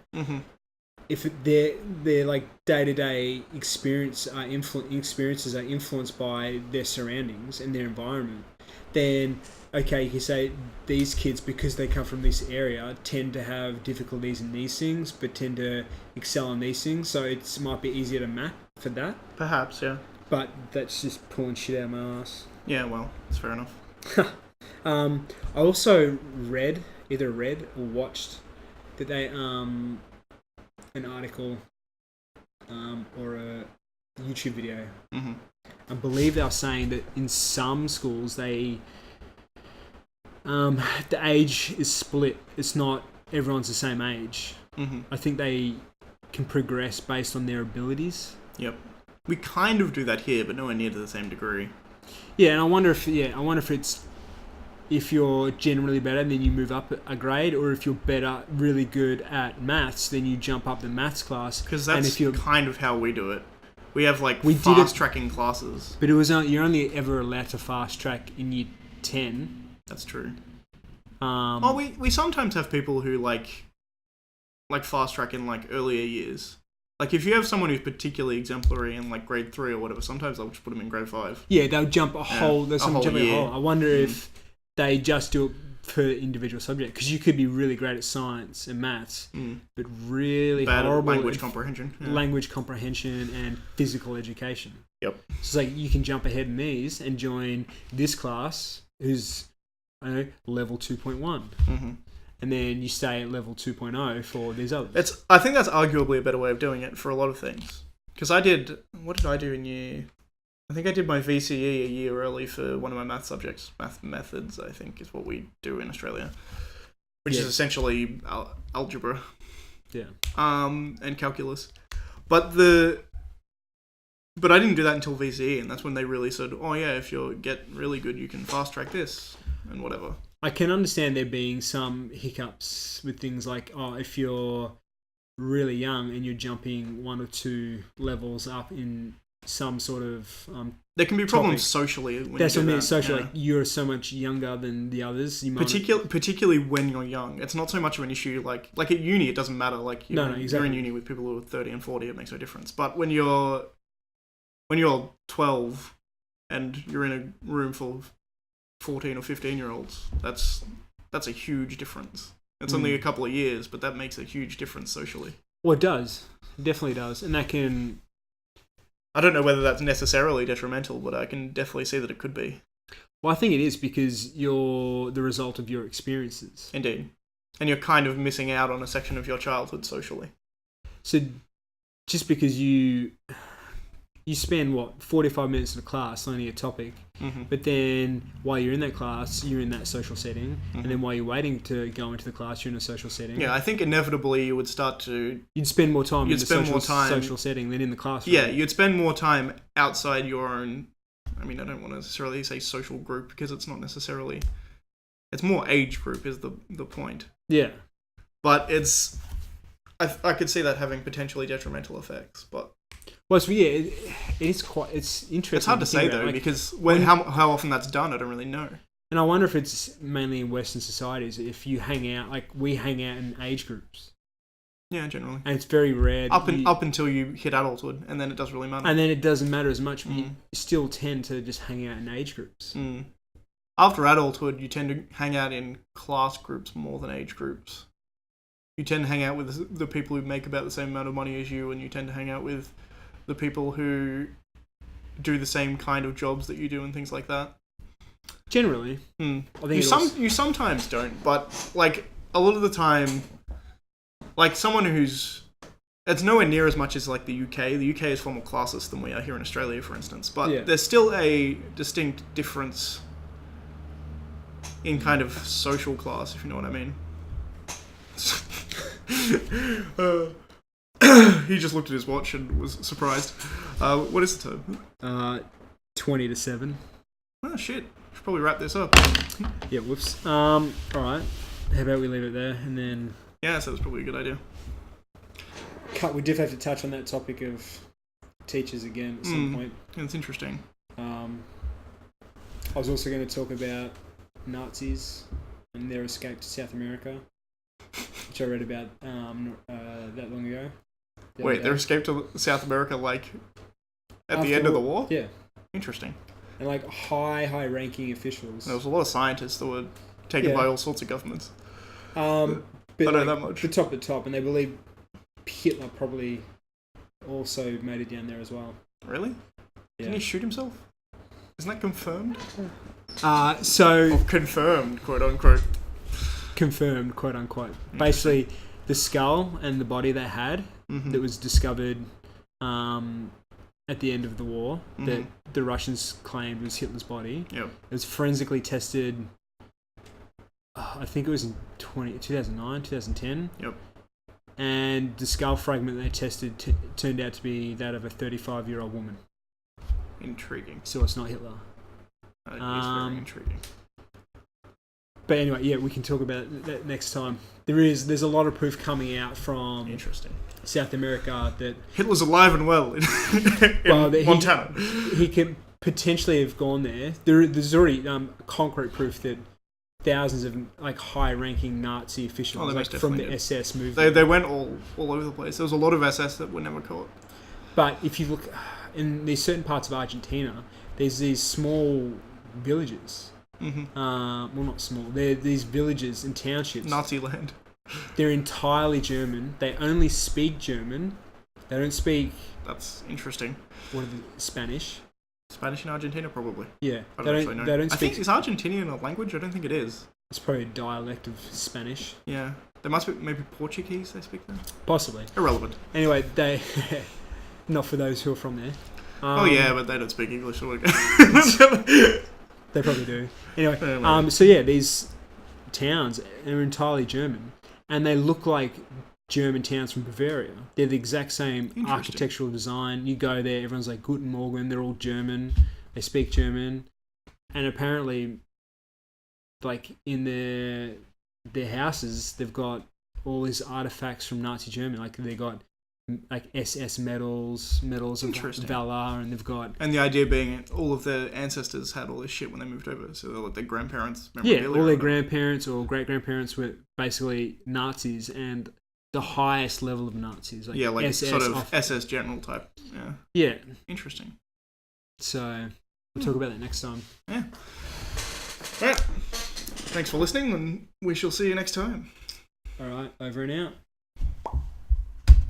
if their like day-to-day experiences are influenced by their surroundings and their environment, then okay, you can say these kids, because they come from this area, tend to have difficulties in these things, but tend to excel in these things. So it might be easier to map for that. Perhaps, yeah. But that's just pulling shit out of my ass. Yeah, well, it's fair enough. I also either read or watched that they an article or a YouTube video. Mm-hmm. I believe they were saying that in some schools the age is split. It's not everyone's the same age. Mm-hmm. I think they can progress based on their abilities. Yep. We kind of do that here, but nowhere near to the same degree. Yeah, and I wonder if it's if you're generally better, then you move up a grade, or if you're better, really good at maths, then you jump up the maths class. Because that's kind of how we do it. We have fast tracking classes. But you're only ever allowed to fast track in year 10. That's true. We sometimes have people who like fast track in earlier years. Like if you have someone who's particularly exemplary in grade 3 or whatever, sometimes they'll just put them in grade 5. Yeah, they'll jump a whole. There's some jumping a whole. I wonder if they just do it per individual subject, because you could be really great at science and maths, but really bad horrible at language comprehension. Yeah. Language comprehension and physical education. Yep. So you can jump ahead in these and join this class, who's level 2.1. Mm-hmm. And then you stay at level 2.0 for these others. I think that's arguably a better way of doing it for a lot of things. Because what did I do in year... I think I did my VCE a year early for one of my math subjects. Math methods, I think, is what we do in Australia. Which is essentially algebra. Yeah. And calculus. But I didn't do that until VCE, and that's when they really said, oh yeah, if you get really good, you can fast track this, and whatever. I can understand there being some hiccups with things like, if you're really young and you're jumping 1 or 2 levels up in some sort of there can be problems socially. That's what I mean. Socially, like you're so much younger than the others. Particularly when you're young, it's not so much of an issue. Like at uni, it doesn't matter. Like exactly. You're in uni with people who are 30 and 40, it makes no difference. But when you're 12 and you're in a room full of 14 or 15-year-olds, that's a huge difference. It's only a couple of years, but that makes a huge difference socially. Well, it does. It definitely does. And that can... I don't know whether that's necessarily detrimental, but I can definitely see that it could be. Well, I think it is, because you're the result of your experiences. Indeed. And you're kind of missing out on a section of your childhood socially. So just because you spend 45 minutes in a class learning a topic, but then while you're in that class, you're in that social setting, and then while you're waiting to go into the class, you're in a social setting. Yeah, I think inevitably you would start to... You'd spend more time in the social setting than in the classroom. Yeah, you'd spend more time outside your own... I mean, I don't want to necessarily say social group, because it's not necessarily... It's more age group is the point. Yeah. But it's... I could see that having potentially detrimental effects, but... Well, it's interesting. It's hard to say though, because how often that's done, I don't really know. And I wonder if it's mainly in Western societies. If you hang out, we hang out in age groups. Yeah, generally. And it's very rare. Up until you hit adulthood, and then it doesn't really matter. And then it doesn't matter as much, but you still tend to just hang out in age groups. After adulthood, you tend to hang out in class groups more than age groups. You tend to hang out with the people who make about the same amount of money as you, and you tend to hang out with the people who do the same kind of jobs that you do and things like that. Generally. I think you sometimes don't, but a lot of the time, someone who's... It's nowhere near as much as the UK. The UK is far more classist than we are here in Australia, for instance. But there's still a distinct difference in kind of social class, if you know what I mean. He just looked at his watch and was surprised. What is the time? 20 to 7. Oh shit! Should probably wrap this up. Yeah. Whoops. All right. How about we leave it there and then? Yeah, so that's probably a good idea. We did have to touch on that topic of teachers again at some point. It's interesting. I was also going to talk about Nazis and their escape to South America, which I read about not that long ago. Wait, they escaped to South America like at the end of the war? Yeah. Interesting. And like high-ranking officials. There was a lot of scientists that were taken by all sorts of governments. But I know that much. The top, and they believe Hitler probably also made it down there as well. Really? Yeah. Can he shoot himself? Isn't that confirmed? Confirmed, quote unquote. Confirmed, quote unquote. Basically, the skull and the body they had that was discovered at the end of the war that the Russians claimed was Hitler's body. Yep. It was forensically tested. I think it was in 2009, 2010. Yep. And the skull fragment they tested turned out to be that of a 35-year-old woman. Intriguing. So it's not Hitler. That is very intriguing. But anyway, yeah, we can talk about that next time. There's a lot of proof coming out from South America that Hitler's alive and well in Montana. He could potentially have gone there. There's already concrete proof that thousands of like high-ranking Nazi officials from the SS movement. They went all over the place. There was a lot of SS that were never caught. But if you look in these certain parts of Argentina, there's these small villages. Well, not small. They're these villages and townships. Nazi land. They're entirely German. They only speak German. They don't speak... That's interesting. Spanish. Spanish in Argentina, probably. Yeah. They don't speak... I think, is Argentinian a language? I don't think it is. It's probably a dialect of Spanish. Yeah. There must be maybe Portuguese they speak there? Possibly. Irrelevant. Anyway, they... not for those who are from there. But they don't speak English. They probably do. Anyway, so yeah, these towns are entirely German, and they look like German towns from Bavaria. They're the exact same architectural design. You go there, everyone's like Guten Morgen. They're all German. They speak German, and apparently, like in their houses, they've got all these artifacts from Nazi Germany. Like they got like SS medals of valor, and they've got... And the idea being all of their ancestors had all this shit when they moved over, so they're like their grandparents... Yeah, all their grandparents or great-grandparents were basically Nazis, and the highest level of Nazis. Like SS, sort of SS general type. Yeah. Interesting. So, we'll talk about that next time. Yeah. Alright. Thanks for listening, and we shall see you next time. Alright, over and out.